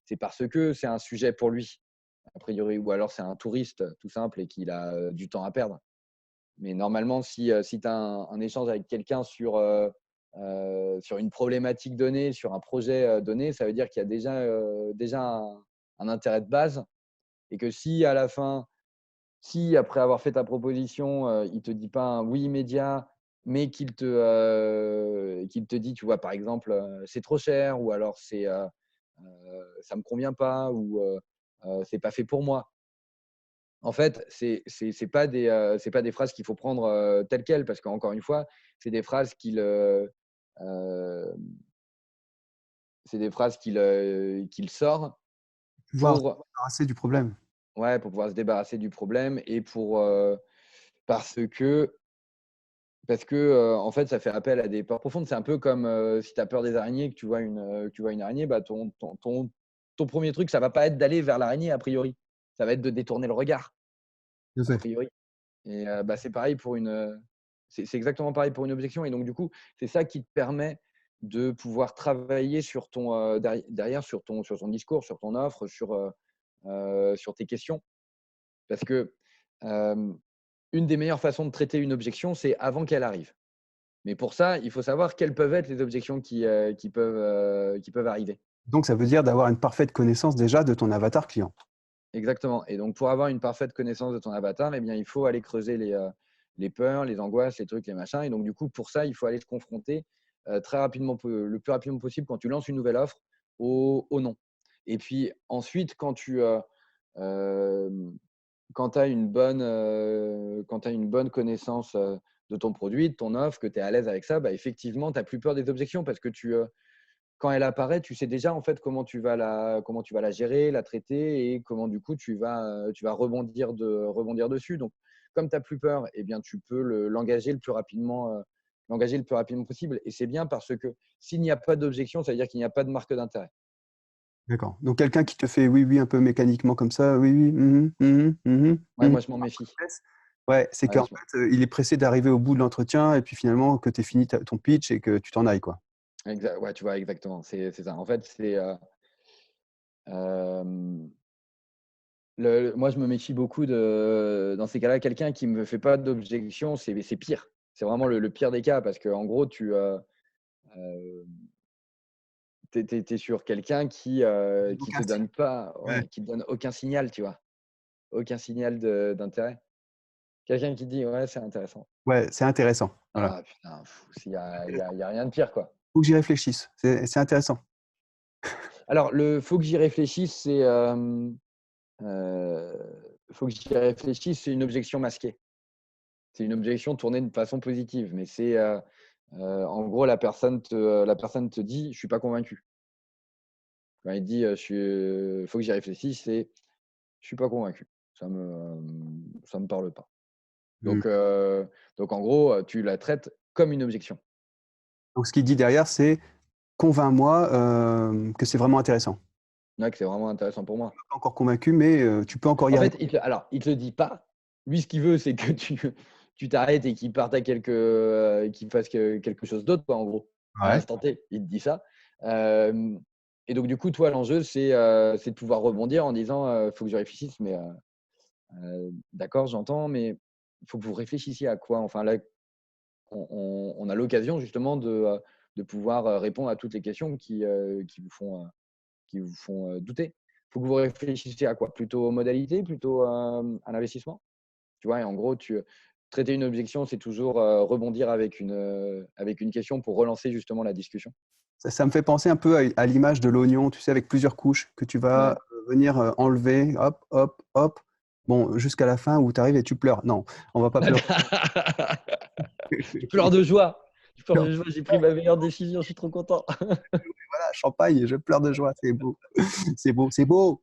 c'est parce que c'est un sujet pour lui, a priori, ou alors c'est un touriste tout simple et qu'il a du temps à perdre. Mais normalement, si tu as un échange avec quelqu'un sur une problématique donnée, sur un projet donné, ça veut dire qu'il y a déjà un intérêt de base. Et que si à la fin, si après avoir fait ta proposition, il te dit pas un oui immédiat, mais qu'il te dit, tu vois, par exemple, «C'est trop cher» ou alors «Ça me convient pas» ou «C'est pas fait pour moi». En fait, c'est pas des phrases qu'il faut prendre, telles quelles parce qu'encore une fois, c'est des phrases hem, qu'il sort Pouvoir se pour débarrasser du problème. ouais, pour pouvoir se débarrasser du problème et parce que en fait, ça fait appel à des peurs profondes. C'est un peu comme, si tu as peur des araignées, que tu vois une araignée, bah, ton 1er truc, ça va pas être d'aller vers l'araignée a priori. Ça va être de détourner le regard, Tout à a fait. priori. Et bah, c'est pareil c'est exactement pareil pour une objection. Et donc du coup, c'est ça qui te permet de pouvoir travailler sur derrière sur ton discours, sur ton offre, sur tes questions. Parce que une des meilleures façons de traiter une objection, c'est avant qu'elle arrive. Mais pour ça, il faut savoir quelles peuvent être les objections qui peuvent arriver. Donc, ça veut dire d'avoir une parfaite connaissance déjà de ton avatar client. Exactement. Et donc, pour avoir une parfaite connaissance de ton avatar, eh bien, il faut aller creuser les peurs, les angoisses, les trucs, les machins. Et donc, du coup, pour ça, il faut aller se confronter très rapidement, le plus rapidement possible quand tu lances une nouvelle offre au non. Et puis ensuite, quand tu as une bonne connaissance de ton produit, de ton offre, que tu es à l'aise avec ça, bah, effectivement, tu n'as plus peur des objections parce que quand elle apparaît, tu sais déjà en fait comment tu vas la gérer, la traiter et comment du coup tu vas rebondir dessus. Donc, comme tu n'as plus peur, eh bien, tu peux l'engager le plus rapidement possible. Et c'est bien parce que s'il n'y a pas d'objection, ça veut dire qu'il n'y a pas de marque d'intérêt. D'accord. Donc, quelqu'un qui te fait oui, oui, un peu mécaniquement comme ça, oui, oui, Ouais, moi, je m'en méfie. Ouais, c'est Ouais, qu'en fait, il est pressé d'arriver au bout de l'entretien et puis finalement que tu aies fini ton pitch et que tu t'en ailles, quoi. ouais, tu vois, exactement. C'est ça. En fait, euh, moi, je me méfie beaucoup dans ces cas-là, quelqu'un qui ne me fait pas d'objection, c'est pire. C'est vraiment le pire des cas parce qu'en gros, tu es sur quelqu'un qui Aucun te style. donne pas, Ouais. ouais, qui te donne aucun signal, tu vois, aucun signal d'intérêt. Quelqu'un qui dit ouais, c'est intéressant. Ouais, c'est intéressant. Voilà. Ah putain, il y a rien de pire, quoi. Faut que j'y réfléchisse. C'est intéressant. Alors, faut que j'y réfléchisse, faut que j'y réfléchisse, c'est une objection masquée. C'est une objection tournée de façon positive, mais en gros, la personne te dit: «Je suis pas convaincu». Quand il dit: «Faut que j'y réfléchisse», c'est: «Je suis pas convaincu, ça me parle pas». Mmh. Donc en gros, tu la traites comme une objection. Donc ce qu'il dit derrière, c'est: «Convainc-moi, que c'est vraiment intéressant». Ouais, que c'est vraiment intéressant pour moi. Pas encore convaincu, mais tu peux encore y En arriver. fait, il te le dit pas. Lui, ce qu'il veut, c'est que tu t'arrêtes et qu'il fasse quelque chose d'autre, quoi, en gros. À Ouais. l'instant T, il te dit ça. Hem et donc du coup, toi, l'enjeu, c'est de pouvoir rebondir en disant, «Faut que je réfléchisse, mais d'accord, j'entends, mais il faut que vous réfléchissiez à quoi?» Enfin là, on a l'occasion justement de pouvoir, répondre à toutes les questions qui vous font douter. Il faut que vous réfléchissiez à quoi? Plutôt aux modalités, plutôt, à l'investissement? Tu vois? Et en gros, traiter une objection, c'est toujours, rebondir avec une question pour relancer justement la discussion. Ça me fait penser un peu à l'image de l'oignon, tu sais, avec plusieurs couches que tu vas, Ouais. venir, enlever, hop, hop, hop, bon, jusqu'à la fin où tu arrives et tu pleures. Non, on va pas pleurer. Je pleure de joie. Je pleure de joie, j'ai pris ma meilleure décision, je suis trop content. Voilà, champagne, je pleure de joie, c'est beau. C'est beau, c'est beau!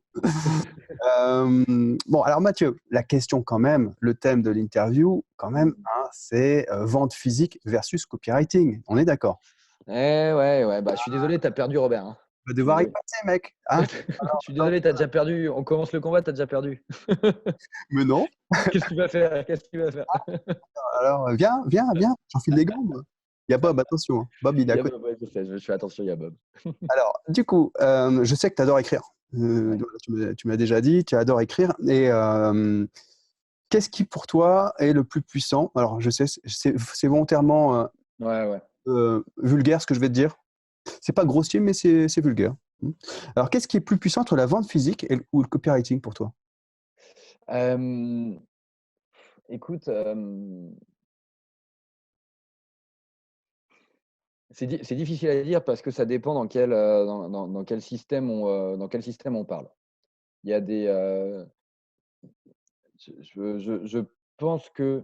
Bon, alors Mathieu, la question quand même, le thème de l'interview quand même, Mmh. hein, c'est, vente physique versus copywriting. On est d'accord? Eh ouais, ouais, bah, je suis désolé, tu as perdu Robert, hein. On va Je suis devoir y désolé. passer mec, hein? Je suis désolé, tu as déjà perdu. On commence le combat, tu as déjà perdu. Mais non, Qu'est-ce que tu vas faire? Qu'est-ce que tu vas faire? alors, viens, viens, viens, j'enfile les gants moi. Il y a Bob, attention, hein. Bob il est Il à y a côté. Bob, ouais, je sais, je fais attention, il y a Bob. Alors, du coup, je sais que tu adores écrire. Ouais. Voilà, tu m'as déjà dit, tu adores écrire et qu'est-ce qui pour toi est le plus puissant? Alors je sais, c'est volontairement, Ouais, ouais. vulgaire ce que je vais te dire. C'est pas grossier, mais c'est vulgaire. Mmh. Alors qu'est-ce qui est plus puissant entre la vente physique ou le copywriting pour toi? Hem, écoute, c'est difficile à dire parce que ça dépend dans quel système on parle. Il y a des, je pense que,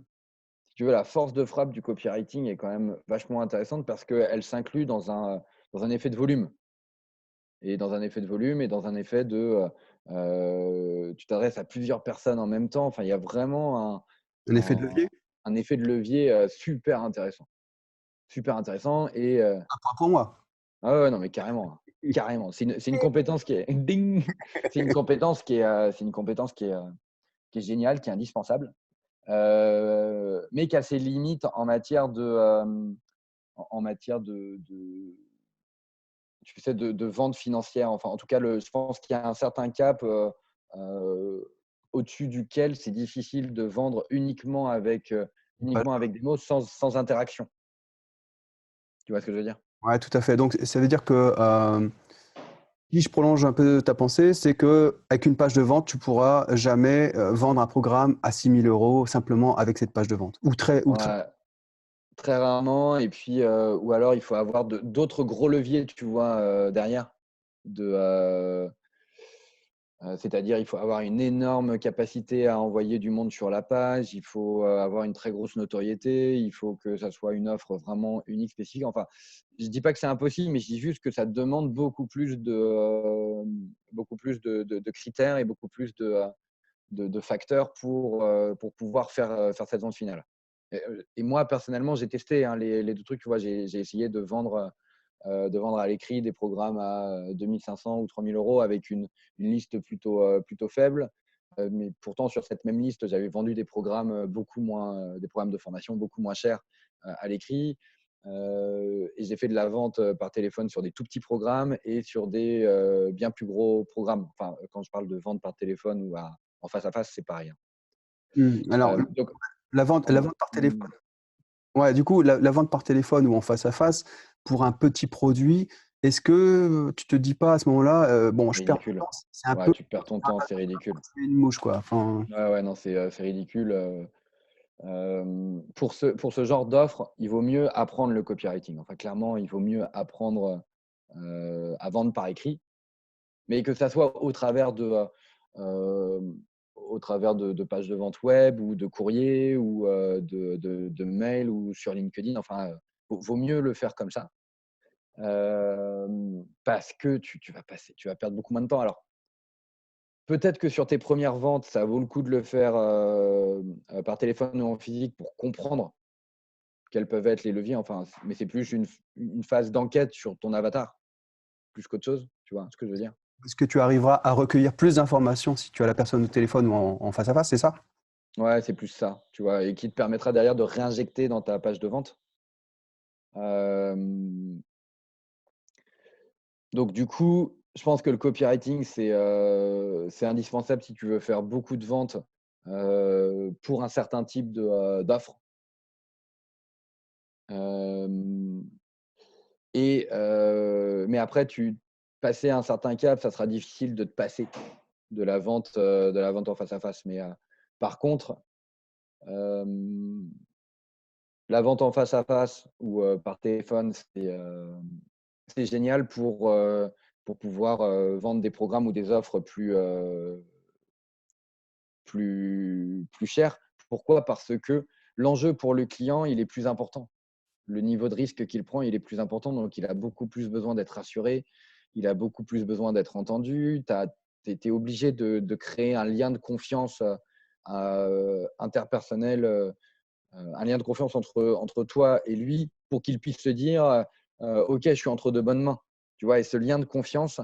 si tu veux, la force de frappe du copywriting est quand même vachement intéressante parce qu'elle s'inclut dans un effet de volume et dans un effet de volume et dans un effet tu t'adresses à plusieurs personnes en même temps. Enfin, il y a vraiment Un effet de un levier? un effet de levier, super intéressant. Super intéressant et Un point pour moi. ah ouais, non, mais carrément, hein, carrément. C'est une compétence qui est ding! C'est une compétence qui est géniale, qui est indispensable, mais qui a ses limites en matière de, en matière de tu sais, de vente financière. Enfin, en tout cas, je pense qu'il y a un certain cap au-dessus duquel c'est difficile de vendre uniquement avec des mots sans interaction. Tu vois ce que je veux dire? Ouais, tout à fait. Donc ça veut dire que, si je prolonge un peu ta pensée, c'est qu'avec une page de vente, tu pourras jamais, vendre un programme à 6 000 € simplement avec cette page de vente ou très. Ouais, très rarement. Et puis, ou alors il faut avoir d'autres gros leviers, tu vois, derrière. C'est-à-dire, il faut avoir une énorme capacité à envoyer du monde sur la page, il faut avoir une très grosse notoriété, il faut que ça soit une offre vraiment unique, spécifique. Enfin, je ne dis pas que c'est impossible, mais je dis juste que ça demande beaucoup plus de critères et beaucoup plus de facteurs pour pouvoir faire cette vente finale. Et moi, personnellement, j'ai testé hein, les deux trucs. Tu vois, j'ai essayé de vendre à l'écrit des programmes à 2 500 ou 3 000 € avec une liste plutôt faible. Mais pourtant, sur cette même liste, j'avais vendu des programmes des programmes de formation beaucoup moins chers à l'écrit. Et j'ai fait de la vente par téléphone sur des tout petits programmes et sur des bien plus gros programmes. Enfin, quand je parle de vente par téléphone ou en face à face, c'est pareil. Alors Donc, la vente par téléphone. Ouais, du coup, la vente par téléphone ou en face à face, pour un petit produit, est-ce que tu te dis pas à ce moment-là, «Bon, je perds mon ridicule. temps, c'est un Ouais, peu tu perds ton temps, c'est ridicule. tuer une mouche, quoi». Enfin, Ouais, ouais, non, c'est ridicule. Pour ce genre d'offre, il vaut mieux apprendre le copywriting. Enfin, clairement, il vaut mieux apprendre à vendre par écrit, mais que ça soit au travers de pages de vente web ou de courrier ou de mails ou sur LinkedIn. Enfin, vaut mieux le faire comme ça parce que tu vas perdre beaucoup moins de temps. Alors, peut-être que sur tes premières ventes, ça vaut le coup de le faire par téléphone ou en physique pour comprendre quels peuvent être les leviers. Enfin, mais c'est plus une phase d'enquête sur ton avatar, plus qu'autre chose. Tu vois ce que je veux dire? est-ce que tu arriveras à recueillir plus d'informations si tu as la personne au téléphone ou en face à face, c'est ça? Ouais, c'est plus ça, tu vois, et qui te permettra derrière de réinjecter dans ta page de vente. Hem, donc du coup, je pense que le copywriting, c'est indispensable si tu veux faire beaucoup de ventes, pour un certain type d'offre. Hem mais après passer un certain cap, ça sera difficile de te passer de la vente en face à face. Mais par contre, hem, la vente en face à face ou par téléphone, c'est génial pour pouvoir vendre des programmes ou des offres plus chères. Pourquoi? Parce que l'enjeu pour le client, il est plus important. Le niveau de risque qu'il prend, il est plus important, donc il a beaucoup plus besoin d'être rassuré, il a beaucoup plus besoin d'être entendu. Tu es obligé de créer un lien de confiance interpersonnel, un lien de confiance entre toi et lui pour qu'il puisse se dire OK, je suis entre de bonnes mains. Tu vois? Et ce lien de confiance,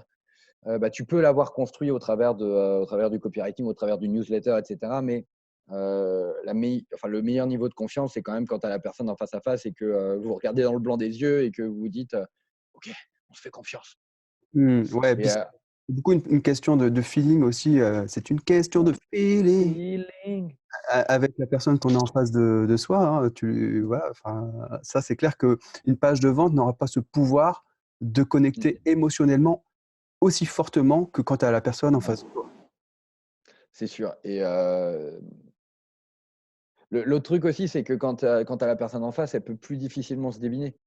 bah, tu peux l'avoir construit au travers du copywriting, au travers du newsletter, et cetera. Mais le meilleur niveau de confiance, c'est quand même quand tu as la personne en face à face et que vous vous regardez dans le blanc des yeux et que vous vous dites OK, on se fait confiance. Ouais, et Et puis c'est beaucoup une question de feeling aussi, c'est une question ouais. de feeling Feeling. avec la personne qu'on a en face de soi, hein, voilà, enfin, ça, c'est clair qu'une page de vente n'aura pas ce pouvoir de Mm. connecter émotionnellement aussi fortement que quand tu as la personne en Ouais, face de toi. c'est sûr. Et l'autre truc aussi, c'est que quand tu as la personne en face, elle peut plus difficilement se débiner.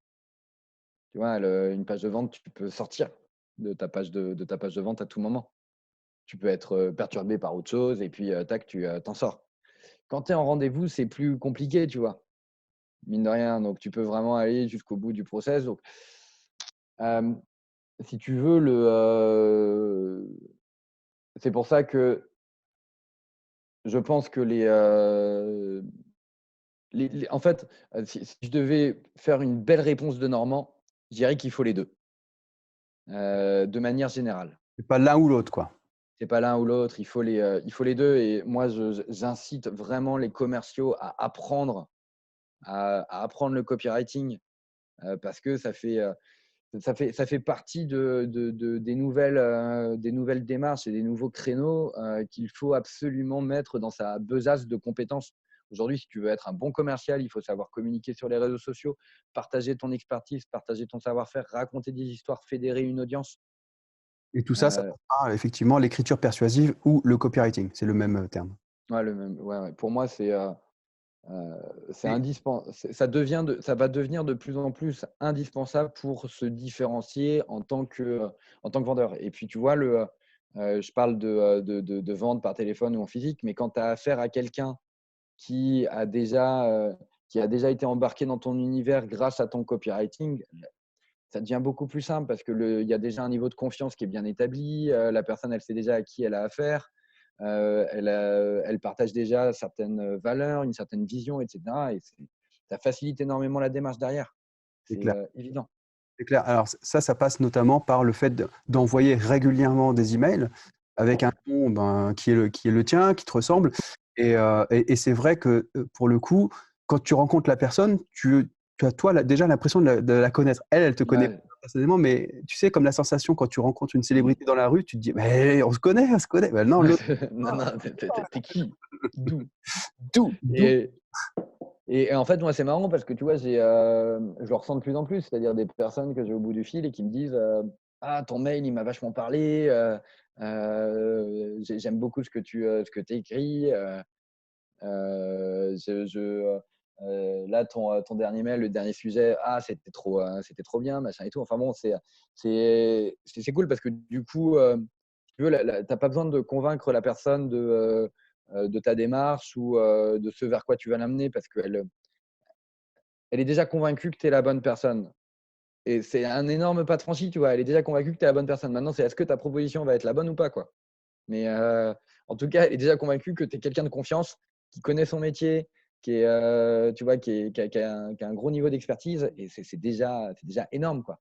Tu vois, une page de vente, tu peux sortir de ta page de vente à tout moment. Tu peux être perturbé par autre chose et puis tac, tu t'en sors. Quand tu es en rendez-vous, c'est plus compliqué, tu vois? Mine de rien, donc tu peux vraiment aller jusqu'au bout du process. Donc, hem, si tu veux, c'est pour ça que je pense que en fait, si je devais faire une belle réponse de Normand, je dirais qu'il faut les 2, de manière générale. C'est pas l'un ou l'autre, quoi. C'est pas l'un ou l'autre, il faut les 2. Et moi j'incite vraiment les commerciaux à apprendre le copywriting, parce que ça fait, ça fait partie des nouvelles démarches et des nouveaux créneaux qu'il faut absolument mettre dans sa besace de compétences. Aujourd'hui, si tu veux être un bon commercial, il faut savoir communiquer sur les réseaux sociaux, partager ton expertise, partager ton savoir-faire, raconter des histoires, fédérer une audience. Et tout ça, ça Euh, passe par effectivement l'écriture persuasive ou le copywriting. C'est le même terme. ouais, ouais. Pour moi, c'est Et indispensable. Ça va devenir de plus en plus indispensable pour se différencier en tant que vendeur. Et puis, tu vois, je parle de vente par téléphone ou en physique, mais quand tu as affaire à quelqu'un qui a déjà, euh, qui a déjà été embarqué dans ton univers grâce à ton copywriting, ça devient beaucoup plus simple parce qu'il y a déjà un niveau de confiance qui est bien établi. La personne, elle sait déjà à qui elle a affaire. Elle partage déjà certaines valeurs, une certaine vision, etc. Et ça facilite énormément la démarche derrière. c'est C'est clair. évident. C'est clair. Alors ça passe notamment par le fait d'envoyer régulièrement des emails avec un ton qui est le tien, qui te ressemble. Et c'est vrai que pour le coup, quand tu rencontres la personne, tu as toi déjà l'impression de la connaître. Elle te connaît pas Ouais. personnellement, mais tu sais, comme la sensation quand tu rencontres une célébrité dans la rue, tu te dis, mais on se connaît, on se connaît. Ben non, l'autre, Non, non, t'es qui? D'où? d'où? Et, et en fait, moi, c'est marrant parce que tu vois, je le ressens de plus en plus, c'est-à-dire des personnes que j'ai au bout du fil et qui me disent ah, ton mail, il m'a vachement parlé, j'aime beaucoup ce que tu écris. Là, ton dernier mail, le dernier sujet, ah, c'était trop bien, machin et tout. Enfin bon, c'est cool parce que du coup, tu veux, t'as pas besoin de convaincre la personne de ta démarche ou de ce vers quoi tu vas l'amener parce elle est déjà convaincue que tu es la bonne personne. Et c'est un énorme pas de franchi, tu vois. Elle est déjà convaincue que tu es la bonne personne. Maintenant, c'est est-ce que ta proposition va être la bonne ou pas, quoi. Mais en tout cas, elle est déjà convaincue que tu es quelqu'un de confiance, qui connaît son métier, tu vois, qui a un gros niveau d'expertise. Et c'est déjà énorme, quoi.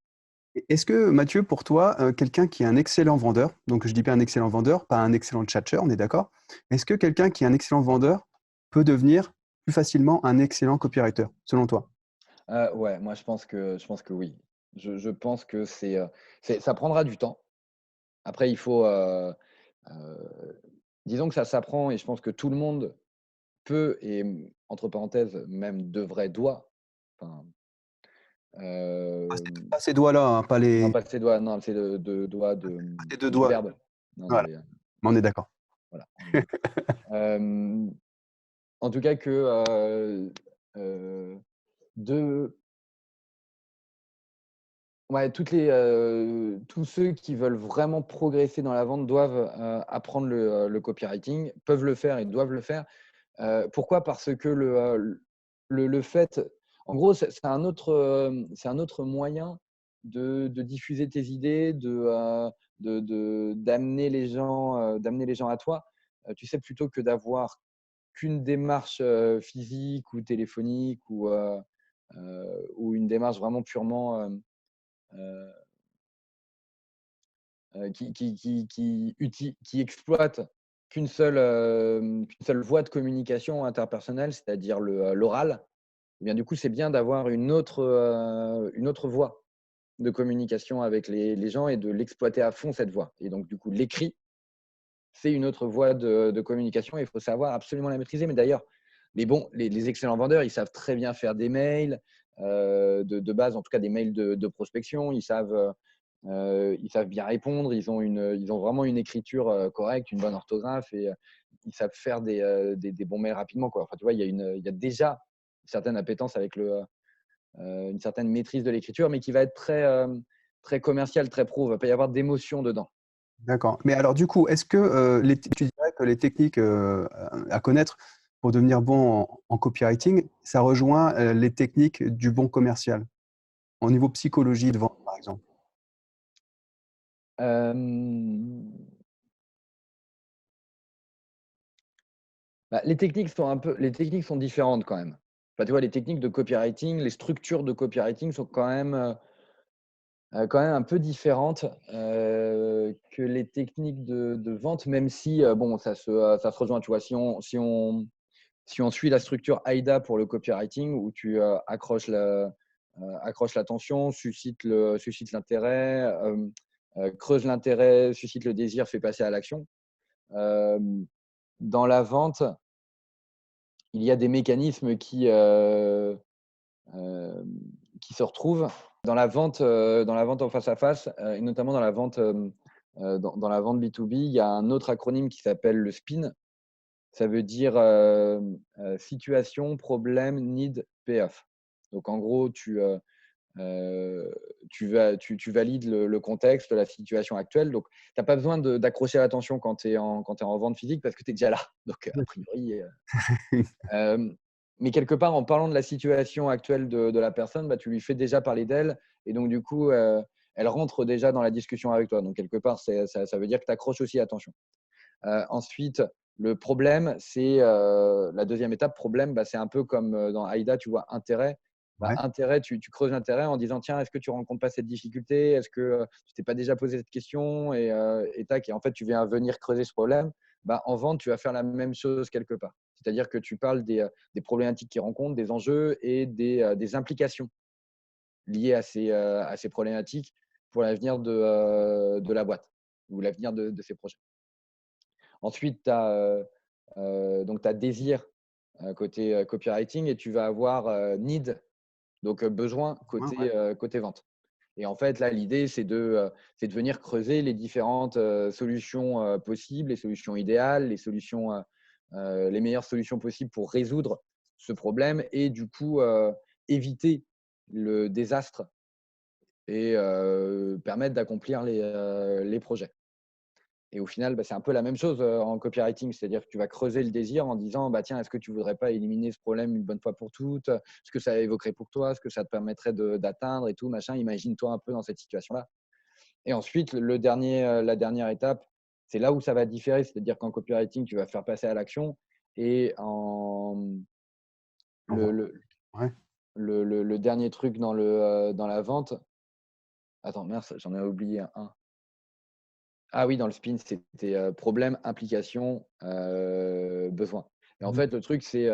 Est-ce que, Mathieu, pour toi, quelqu'un qui est un excellent vendeur, donc je dis bien un excellent vendeur, pas un excellent tchatcheur, on est d'accord? Est-ce que quelqu'un qui est un excellent vendeur peut devenir plus facilement un excellent copywriter, selon toi? Ouais, moi, je pense que oui. Je pense que ça prendra du temps. Après, il faut, disons que ça s'apprend et je pense que tout le monde peut et entre parenthèses, même devrait, doit. Enfin, Pas ces doigts-là, hein, pas non, les, pas ses doigts, non, c'est de doigts pas tes deux du doigts. verbe. Non, Voilà, mais on est d'accord. voilà, on est d'accord. Hem, En tout cas que, heu, de ouais, tous ceux qui veulent vraiment progresser dans la vente doivent, apprendre le copywriting, peuvent le faire et doivent le faire. Pourquoi? Parce que le fait en gros, c'est un autre moyen de diffuser tes idées, d'amener les gens à toi. Tu sais, plutôt que d'avoir qu'une démarche, physique ou téléphonique ou une démarche vraiment purement, heu qui exploite qu'une seule voie de communication interpersonnelle, c'est-à-dire l'oral, eh bien, du coup, c'est bien d'avoir une autre voie de communication avec les gens et de l'exploiter à fond, cette voie. Et donc, du coup, l'écrit, c'est une autre voie de communication et il faut savoir absolument la maîtriser. Mais d'ailleurs, les excellents vendeurs, ils savent très bien faire des mails, de base, en tout cas des mails de prospection. Ils savent bien répondre. Ils ont vraiment une écriture correcte, une bonne orthographe et ils savent faire des bons mails rapidement, quoi. Enfin, tu vois, il y a déjà une certaine appétence avec une certaine maîtrise de l'écriture, mais qui va être très commercial, très pro. Il ne va pas y avoir d'émotion dedans. D'accord. Mais alors, du coup, est-ce que tu dirais que les techniques à connaître pour devenir bon en copywriting, ça rejoint les techniques du bon commercial, au niveau psychologie de vente, par exemple? Euh, les techniques sont différentes quand même. Enfin, tu vois, les techniques de copywriting, les structures de copywriting sont quand même un peu différentes que les techniques de vente, même si bon, ça se rejoint. Tu vois, si on suit la structure AIDA pour le copywriting, où tu accroches accroche l'attention, suscite l'intérêt, creuse l'intérêt, suscite le désir, fait passer à l'action. Dans la vente, il y a des mécanismes qui se retrouvent dans la vente en face à face, et notamment dans la vente dans la vente B2B. Il y a un autre acronyme qui s'appelle le SPIN. Ça veut dire situation, problème, need, payoff. Donc en gros, tu valides le contexte, la situation actuelle. Donc, tu n'as pas besoin d'accrocher l'attention quand tu es en vente physique parce que tu es déjà là. Donc, a priori. Mais quelque part, en parlant de la situation actuelle de la personne, bah, tu lui fais déjà parler d'elle. Et donc, du coup, elle rentre déjà dans la discussion avec toi. Donc, quelque part, ça veut dire que tu accroches aussi l'attention. Ensuite, le problème, c'est la deuxième étape. Problème, bah, c'est un peu comme dans AIDA, tu vois, intérêt. Bah, Ouais. intérêt, tu creuses l'intérêt en disant tiens, est-ce que tu ne rencontres pas cette difficulté? Est-ce que tu t'es pas déjà posé cette question? Et tac, et en fait, tu viens venir creuser ce problème. Bah, en vente, tu vas faire la même chose quelque part. C'est-à-dire que tu parles des problématiques qu'ils rencontrent, des enjeux et des implications liées à ces problématiques pour l'avenir de la boîte ou l'avenir de ces projets. Ensuite, tu as désir côté copywriting et tu vas avoir need, donc besoin Ouais, ouais. côté vente. Et en fait, là, l'idée, c'est de venir creuser les différentes solutions possibles, les solutions idéales, les meilleures solutions possibles pour résoudre ce problème et du coup éviter le désastre et permettre d'accomplir les projets. Et au final, bah, c'est un peu la même chose en copywriting, c'est-à-dire que tu vas creuser le désir en disant bah, tiens, est-ce que tu ne voudrais pas éliminer ce problème une bonne fois pour toutes? Ce que ça évoquerait pour toi, ce que ça te permettrait d'atteindre et tout, machin. Imagine-toi un peu dans cette situation-là. Et ensuite, la dernière étape, c'est là où ça va différer, c'est-à-dire qu'en copywriting, tu vas faire passer à l'action et On va- le, ouais. le dernier truc dans la vente. Attends, mince, j'en ai oublié un. Ah oui, dans le spin, c'était problème, implication, besoin. Et en Mhm. fait, le truc, c'est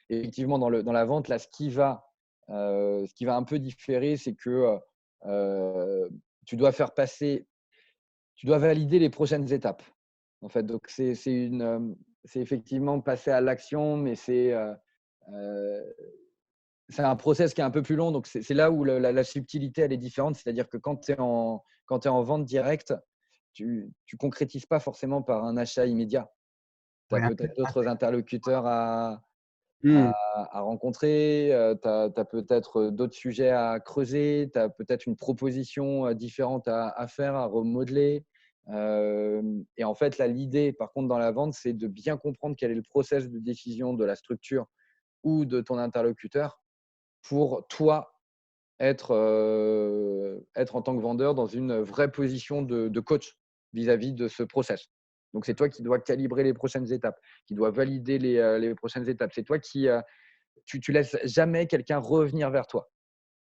effectivement dans la vente, là, ce qui va un peu différer, c'est que tu dois faire passer, tu dois valider les prochaines étapes. En fait, donc c'est effectivement passer à l'action, mais c'est un process qui est un peu plus long. Donc c'est là où la subtilité elle est différente. C'est-à-dire que quand tu es en vente directe, tu ne concrétises pas forcément par un achat immédiat. Tu as Ouais. peut-être d'autres interlocuteurs Hmm. à rencontrer, tu as peut-être d'autres sujets à creuser, tu as peut-être une proposition différente à faire, à remodeler. Et en fait, là, l'idée, par contre, dans la vente, c'est de bien comprendre quel est le process de décision de la structure ou de ton interlocuteur pour toi être en tant que vendeur dans une vraie position de coach vis-à-vis de ce process. Donc, c'est toi qui dois calibrer les prochaines étapes, qui dois valider les prochaines étapes. C'est toi qui tu laisses jamais quelqu'un revenir vers toi.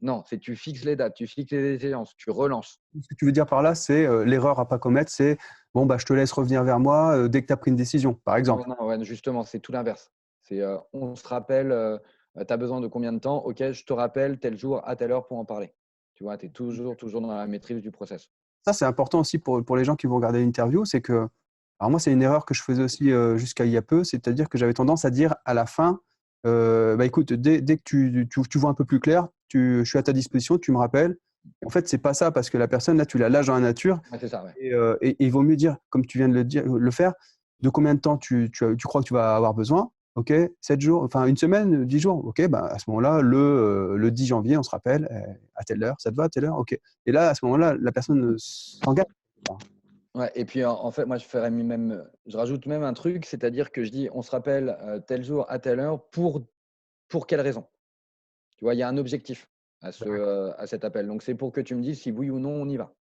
Non, c'est tu fixes les dates, tu fixes les échéances, tu relances. Ce que tu veux dire par là, c'est l'erreur à pas commettre, c'est bon, bah, je te laisse revenir vers moi dès que tu as pris une décision, par Non, exemple. non, ouais, justement, c'est tout l'inverse. C'est on se rappelle, tu as besoin de combien de temps? Ok, je te rappelle tel jour à telle heure pour en parler. Tu vois, tu es toujours dans la maîtrise du process. Ça, c'est important aussi pour les gens qui vont regarder l'interview, c'est que, alors moi, c'est une erreur que je faisais aussi jusqu'à il y a peu, c'est-à-dire que j'avais tendance à dire à la fin, bah, écoute, dès que tu vois un peu plus clair, je suis à ta disposition, tu me rappelles. En fait, c'est pas ça, parce que la personne, là, tu la lâches dans la nature, Ouais, c'est ça, ouais. et il vaut mieux dire, comme tu viens de le faire, de combien de temps tu crois que tu vas avoir besoin. OK, 7 jours, enfin une semaine, 10 jours. OK, bah, à ce moment-là, le 10 janvier, on se rappelle, à telle heure, ça te va à telle heure? OK. Et là, à ce moment-là, la personne s'engage. Ouais, et puis en fait, moi, je rajoute même un truc, c'est-à-dire que je dis, on se rappelle tel jour à telle heure pour quelle raison? Tu vois, il y a un objectif à cet appel. Donc, c'est pour que tu me dises si oui ou non on y va.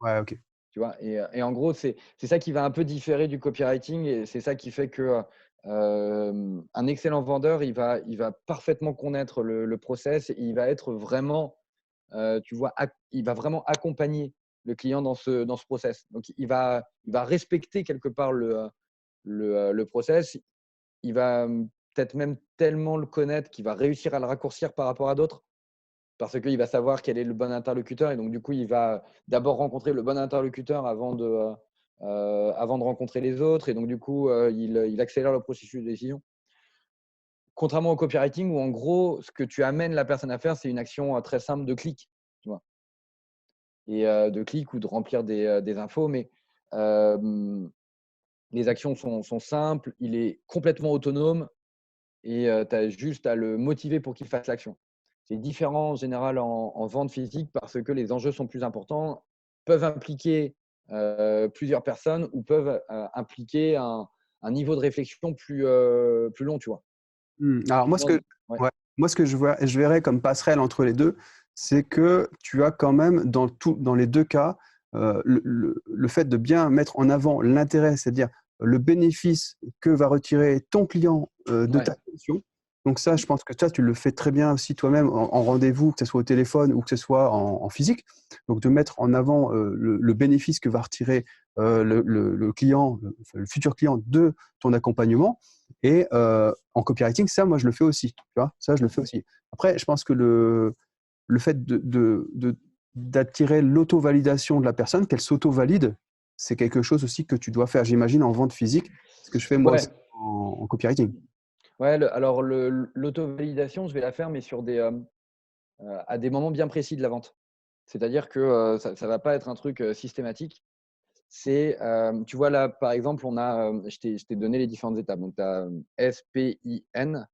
Ouais, OK. Tu vois, et en gros, c'est ça qui va un peu différer du copywriting et c'est ça qui fait que un excellent vendeur, il va parfaitement connaître le process et il va être vraiment, tu vois, il va vraiment accompagner le client dans ce process. Donc, il va respecter quelque part le process. Il va peut-être même tellement le connaître qu'il va réussir à le raccourcir par rapport à d'autres parce qu'il va savoir quel est le bon interlocuteur. Et donc, du coup, il va d'abord rencontrer le bon interlocuteur avant de rencontrer les autres. Et donc, du coup, il accélère le processus de décision. Contrairement au copywriting, où en gros, ce que tu amènes la personne à faire, c'est une action très simple de clic, tu vois. Et de clic ou de remplir des infos. Mais les actions sont simples, il est complètement autonome et tu as juste à le motiver pour qu'il fasse l'action. C'est différent en général en vente physique parce que les enjeux sont plus importants, peuvent impliquer plusieurs personnes ou peuvent impliquer un niveau de réflexion plus long, tu vois. Alors moi, Ouais. ouais, moi, ce que je verrais comme passerelle entre les deux, c'est que tu as quand même dans les deux cas le fait de bien mettre en avant l'intérêt, c'est-à-dire le bénéfice que va retirer ton client de Ouais. ta solution. Donc ça, je pense que ça, tu le fais très bien aussi toi-même en rendez-vous, que ce soit au téléphone ou que ce soit en physique. Donc de mettre en avant le bénéfice que va retirer le client, le futur client de ton accompagnement. Et en copywriting, ça, moi, je le fais aussi. Tu vois, ça, je le fais aussi. Après, je pense que le fait d'attirer l'auto-validation de la personne, qu'elle s'auto-valide, c'est quelque chose aussi que tu dois faire, j'imagine, en vente physique, ce que je fais moi aussi Ouais. en copywriting. Ouais, alors l'auto-validation, je vais la faire, mais à des moments bien précis de la vente. C'est-à-dire que ça ne va pas être un truc systématique. Tu vois là, par exemple, je t'ai donné les différentes étapes. Donc, tu as SPIN.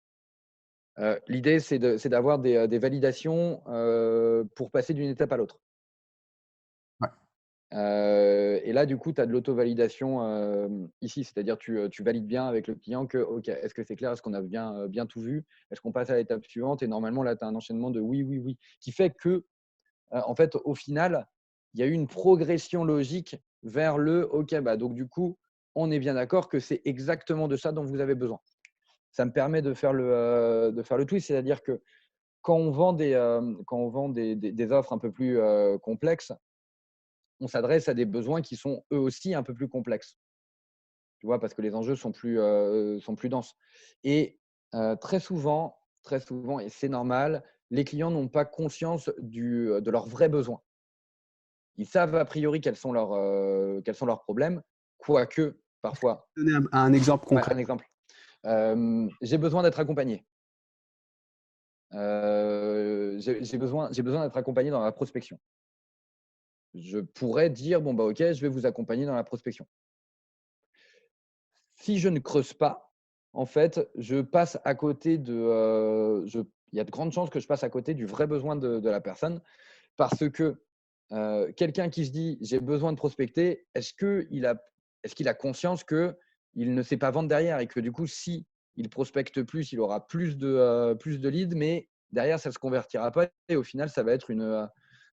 L'idée, c'est d'avoir des validations pour passer d'une étape à l'autre. Ouais. Et là, du coup, tu as de l'auto-validation ici, c'est-à-dire tu valides bien avec le client que, OK, est-ce que c'est clair, est-ce qu'on a bien tout vu, est-ce qu'on passe à l'étape suivante? Et normalement, là, tu as un enchaînement de oui, oui, oui, qui fait que, en fait, au final, il y a eu une progression logique vers le OK, bah, donc du coup, on est bien d'accord que c'est exactement de ça dont vous avez besoin. Ça me permet de faire le twist, c'est-à-dire que quand on vend des offres un peu plus complexes, on s'adresse à des besoins qui sont eux aussi un peu plus complexes, tu vois, parce que les enjeux sont plus denses. Et très souvent, et c'est normal, les clients n'ont pas conscience de leurs vrais besoins. Ils savent a priori quels sont leurs problèmes, quoique parfois. Donner un exemple Ouais, concret. un exemple. J'ai besoin d'être accompagné. J'ai besoin d'être accompagné dans la prospection. Je pourrais dire, bon, bah, OK, je vais vous accompagner dans la prospection. Si je ne creuse pas, en fait, je passe à côté il y a de grandes chances que je passe à côté du vrai besoin de la personne parce que quelqu'un qui se dit j'ai besoin de prospecter, est-ce qu'il a conscience qu'il ne sait pas vendre derrière et que du coup, si il prospecte plus, il aura plus de leads, mais derrière, ça ne se convertira pas et au final, ça va être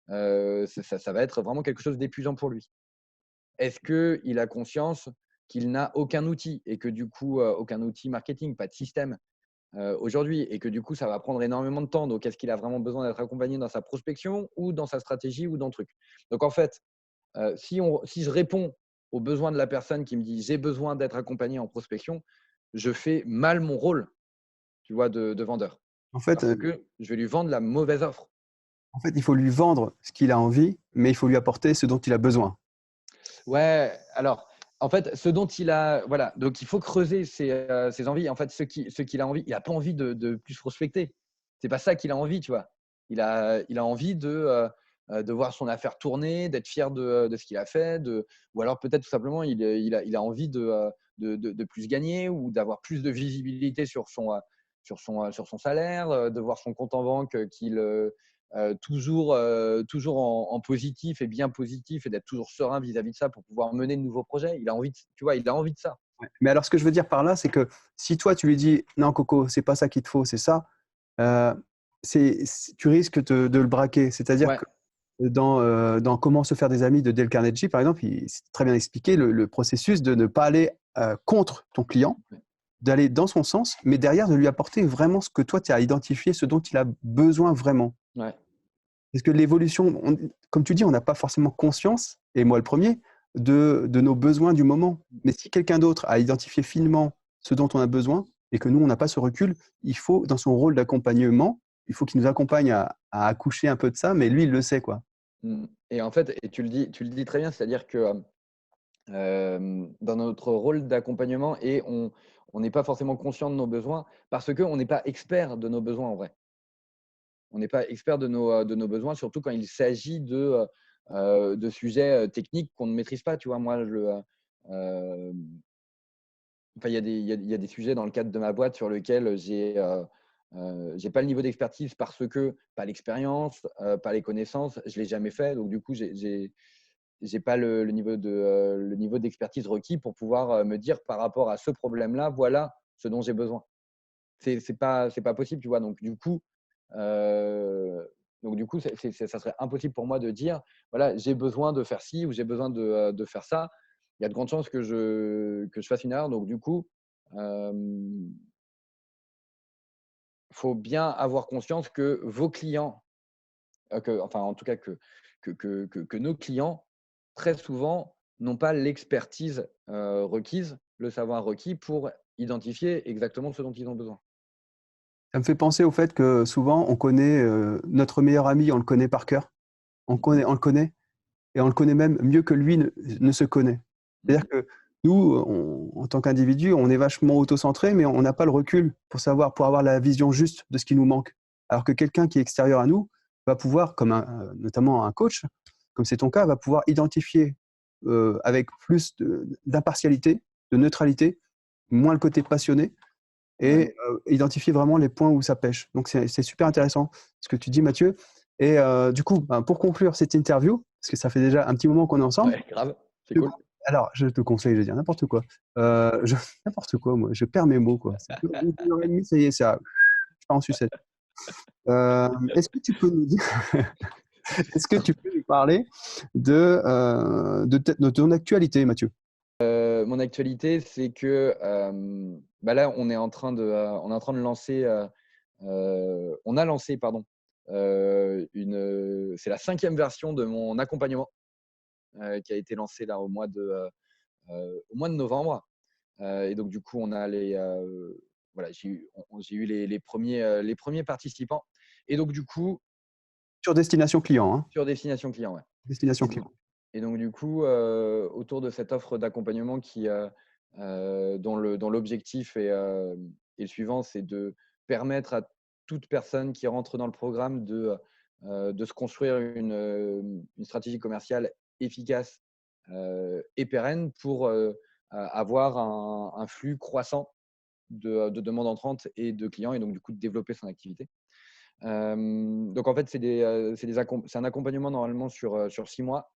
ça va être vraiment quelque chose d'épuisant pour lui. Est-ce qu'il a conscience qu'il n'a aucun outil et que du coup, aucun outil marketing, pas de système aujourd'hui et que du coup, ça va prendre énormément de temps. Donc, est-ce qu'il a vraiment besoin d'être accompagné dans sa prospection ou dans sa stratégie ou dans le truc? Donc, en fait, si je réponds aux besoins de la personne qui me dit j'ai besoin d'être accompagné en prospection, je fais mal mon rôle, tu vois, de vendeur. En fait, Parce que je vais lui vendre la mauvaise offre. il faut lui vendre ce qu'il a envie, mais il faut lui apporter ce dont il a besoin. Ouais, alors, en fait, ce dont il a, voilà, donc il faut creuser ses envies. En fait, ce qu'il a envie, il n'a pas envie de plus prospecter. C'est pas ça qu'il a envie, tu vois. Il a envie de voir son affaire tourner, d'être fier de ce qu'il a fait, ou alors peut-être tout simplement, il a envie de plus gagner ou d'avoir plus de visibilité sur son salaire, de voir son compte en banque toujours en positif et bien positif et d'être toujours serein vis-à-vis de ça pour pouvoir mener de nouveaux projets. Il a envie tu vois, il a envie de ça. Ouais. Mais alors, ce que je veux dire par là, c'est que si toi, tu lui dis non, Coco, c'est pas ça qu'il te faut, c'est ça, euh, tu risques de le braquer. C'est-à-dire Ouais, que dans Comment se faire des amis de Dale Carnegie, par exemple, c'est très bien expliqué le processus de ne pas aller contre ton client, d'aller dans son sens, mais derrière de lui apporter vraiment ce que toi, tu as identifié, ce dont il a besoin vraiment. ouais, Parce que l'évolution, comme tu dis, on n'a pas forcément conscience, et moi le premier, de nos besoins du moment. Mais si quelqu'un d'autre a identifié finement ce dont on a besoin, et que nous, on n'a pas ce recul, il faut, dans son rôle d'accompagnement, il faut qu'il nous accompagne à accoucher un peu de ça, mais lui, il le sait, quoi. Et en fait, et tu le dis très bien, c'est-à-dire que dans notre rôle d'accompagnement et on n'est pas forcément conscient de nos besoins parce qu'on n'est pas expert de nos besoins en vrai. On n'est pas expert de nos besoins, surtout quand il s'agit de sujets techniques qu'on ne maîtrise pas. Tu vois, moi, enfin, il y a des sujets dans le cadre de ma boîte sur lesquels j'ai pas le niveau d'expertise parce que pas l'expérience, pas les connaissances, je l'ai jamais fait. Donc, du coup, j'ai pas le niveau d'expertise requis pour pouvoir me dire par rapport à ce problème-là, voilà ce dont j'ai besoin. C'est pas possible, tu vois. Euh, donc du coup, ça serait impossible pour moi de dire, voilà, j'ai besoin de faire ci ou j'ai besoin de faire ça. Il y a de grandes chances que je fasse une erreur. Donc du coup, il faut bien avoir conscience que vos clients, enfin en tout cas que nos clients, très souvent, n'ont pas l'expertise requise, le savoir requis pour identifier exactement ce dont ils ont besoin. Ça me fait penser au fait que souvent, on connaît, notre meilleur ami, on le connaît par cœur. On le connaît et on le connaît même mieux que lui ne se connaît. C'est-à-dire Mhm. que nous, en tant qu'individu, on est vachement auto-centré, mais on n'a pas le recul pour avoir la vision juste de ce qui nous manque. Alors que quelqu'un qui est extérieur à nous va pouvoir, notamment un coach, comme c'est ton cas, va pouvoir identifier, avec plus d'impartialité, de neutralité, moins le côté passionné Ouais. et identifier vraiment les points où ça pêche. Donc c'est super intéressant ce que tu dis, Mathieu. Et du coup, ben, pour conclure cette interview, parce que ça fait déjà un petit moment qu'on est ensemble, Ouais, grave, c'est je cool. con alors je te conseille de dire n'importe quoi. Je n'importe quoi moi, je perds mes mots, quoi. C'est que 1 heure et demie, ça y est, ça je pars en sucette. Est-ce que tu peux nous dire est-ce que tu peux nous parler de ton actualité, Mathieu? Mon actualité, c'est que bah là, on est en train de lancer, on a lancé, pardon, c'est la 5e version de mon accompagnement qui a été lancé là au mois de novembre. Et donc, du coup, on a voilà, j'ai eu les premiers participants. Et donc, du coup, Sur destination client, hein? sur destination client, ouais. Destination Et donc, client. du coup, autour de cette offre d'accompagnement dont l'objectif est le suivant, c'est de permettre à toute personne qui rentre dans le programme de se construire une stratégie commerciale efficace et pérenne pour avoir un flux croissant de demandes entrantes et de clients et donc du coup de développer son activité. Donc en fait, c'est un accompagnement normalement sur 6 mois.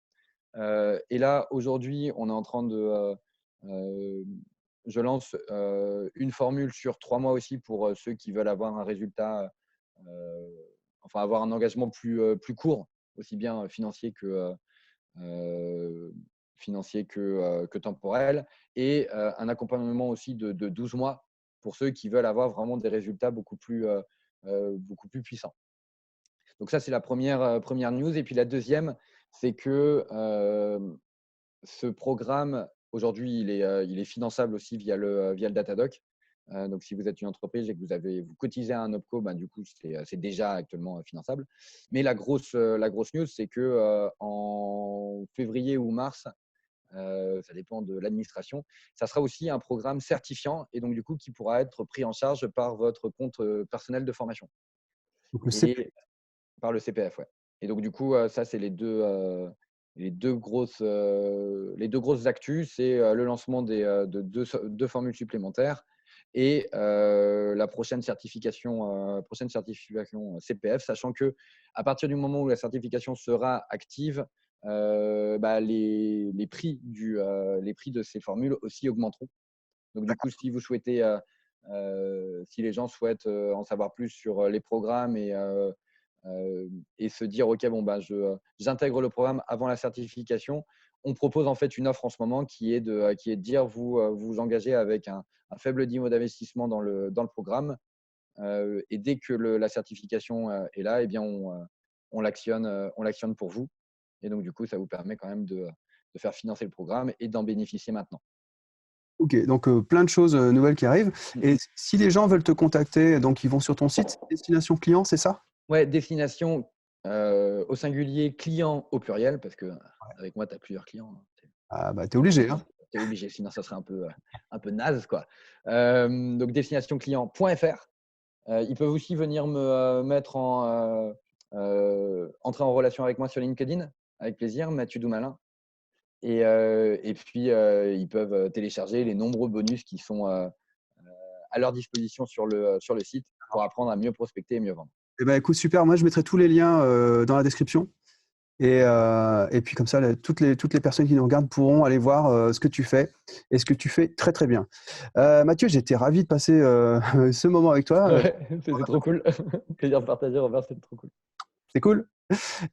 Et là, aujourd'hui, on est en train euh, je lance une formule sur 3 mois aussi pour ceux qui veulent avoir un résultat, euh, enfin avoir un engagement plus court, aussi bien euh, que temporel, et un accompagnement aussi de 12 mois pour ceux qui veulent avoir vraiment des résultats beaucoup plus puissants. Donc ça, c'est la première news. Et puis la deuxième, c'est que ce programme, aujourd'hui, il est finançable aussi via le Datadoc. Donc, si vous êtes une entreprise et que vous cotisez à un OPCO, ben, du coup, c'est déjà actuellement finançable. Mais la grosse news, c'est que en février ou mars, ça dépend de l'administration, ça sera aussi un programme certifiant et donc, du coup, qui pourra être pris en charge par votre compte personnel de formation Donc le CP. et par le CPF. Ouais. Et donc, du coup, ça, c'est les deux grosses actus, c'est le lancement de deux formules supplémentaires et la prochaine certification CPF, sachant que à partir du moment où la certification sera active, bah, les prix de ces formules aussi augmenteront. Donc, du coup, si les gens souhaitent en savoir plus sur les programmes et se dire, OK, bon, bah, j'intègre le programme avant la certification, on propose en fait une offre en ce moment qui est de dire, vous engagez avec un faible niveau d'investissement dans le programme. Et dès que la certification est là, eh bien, on l'actionne pour vous. Et donc, du coup, ça vous permet quand même de faire financer le programme et d'en bénéficier maintenant. Ok, donc plein de choses nouvelles qui arrivent. Mm. Et si les gens veulent te contacter, donc ils vont sur ton site, Destination Client, c'est ça? Ouais, destination au singulier, client au pluriel, parce que avec moi, tu as plusieurs clients. Ah bah t'es obligé, hein. Tu es obligé, sinon ça serait un peu naze, quoi. Donc, destinationclient.fr. Ils peuvent aussi venir me mettre entrer en relation avec moi sur LinkedIn, avec plaisir, Mathieu Doumalin. Et puis, ils peuvent télécharger les nombreux bonus qui sont à leur disposition sur le site pour apprendre à mieux prospecter et mieux vendre. Eh ben écoute, super, moi je mettrai tous les liens dans la description. Et puis comme ça, toutes les personnes qui nous regardent pourront aller voir ce que tu fais et ce que tu fais très très bien. Mathieu, j'étais ravi de passer ce moment avec toi. Ouais, c'était trop cool. Plaisir de partager, Robert, c'était trop cool. C'est cool.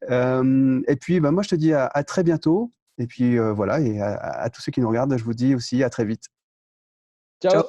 Et puis bah, moi, je te dis à très bientôt. Et puis voilà, et à tous ceux qui nous regardent, je vous dis aussi à très vite. Ciao. Ciao.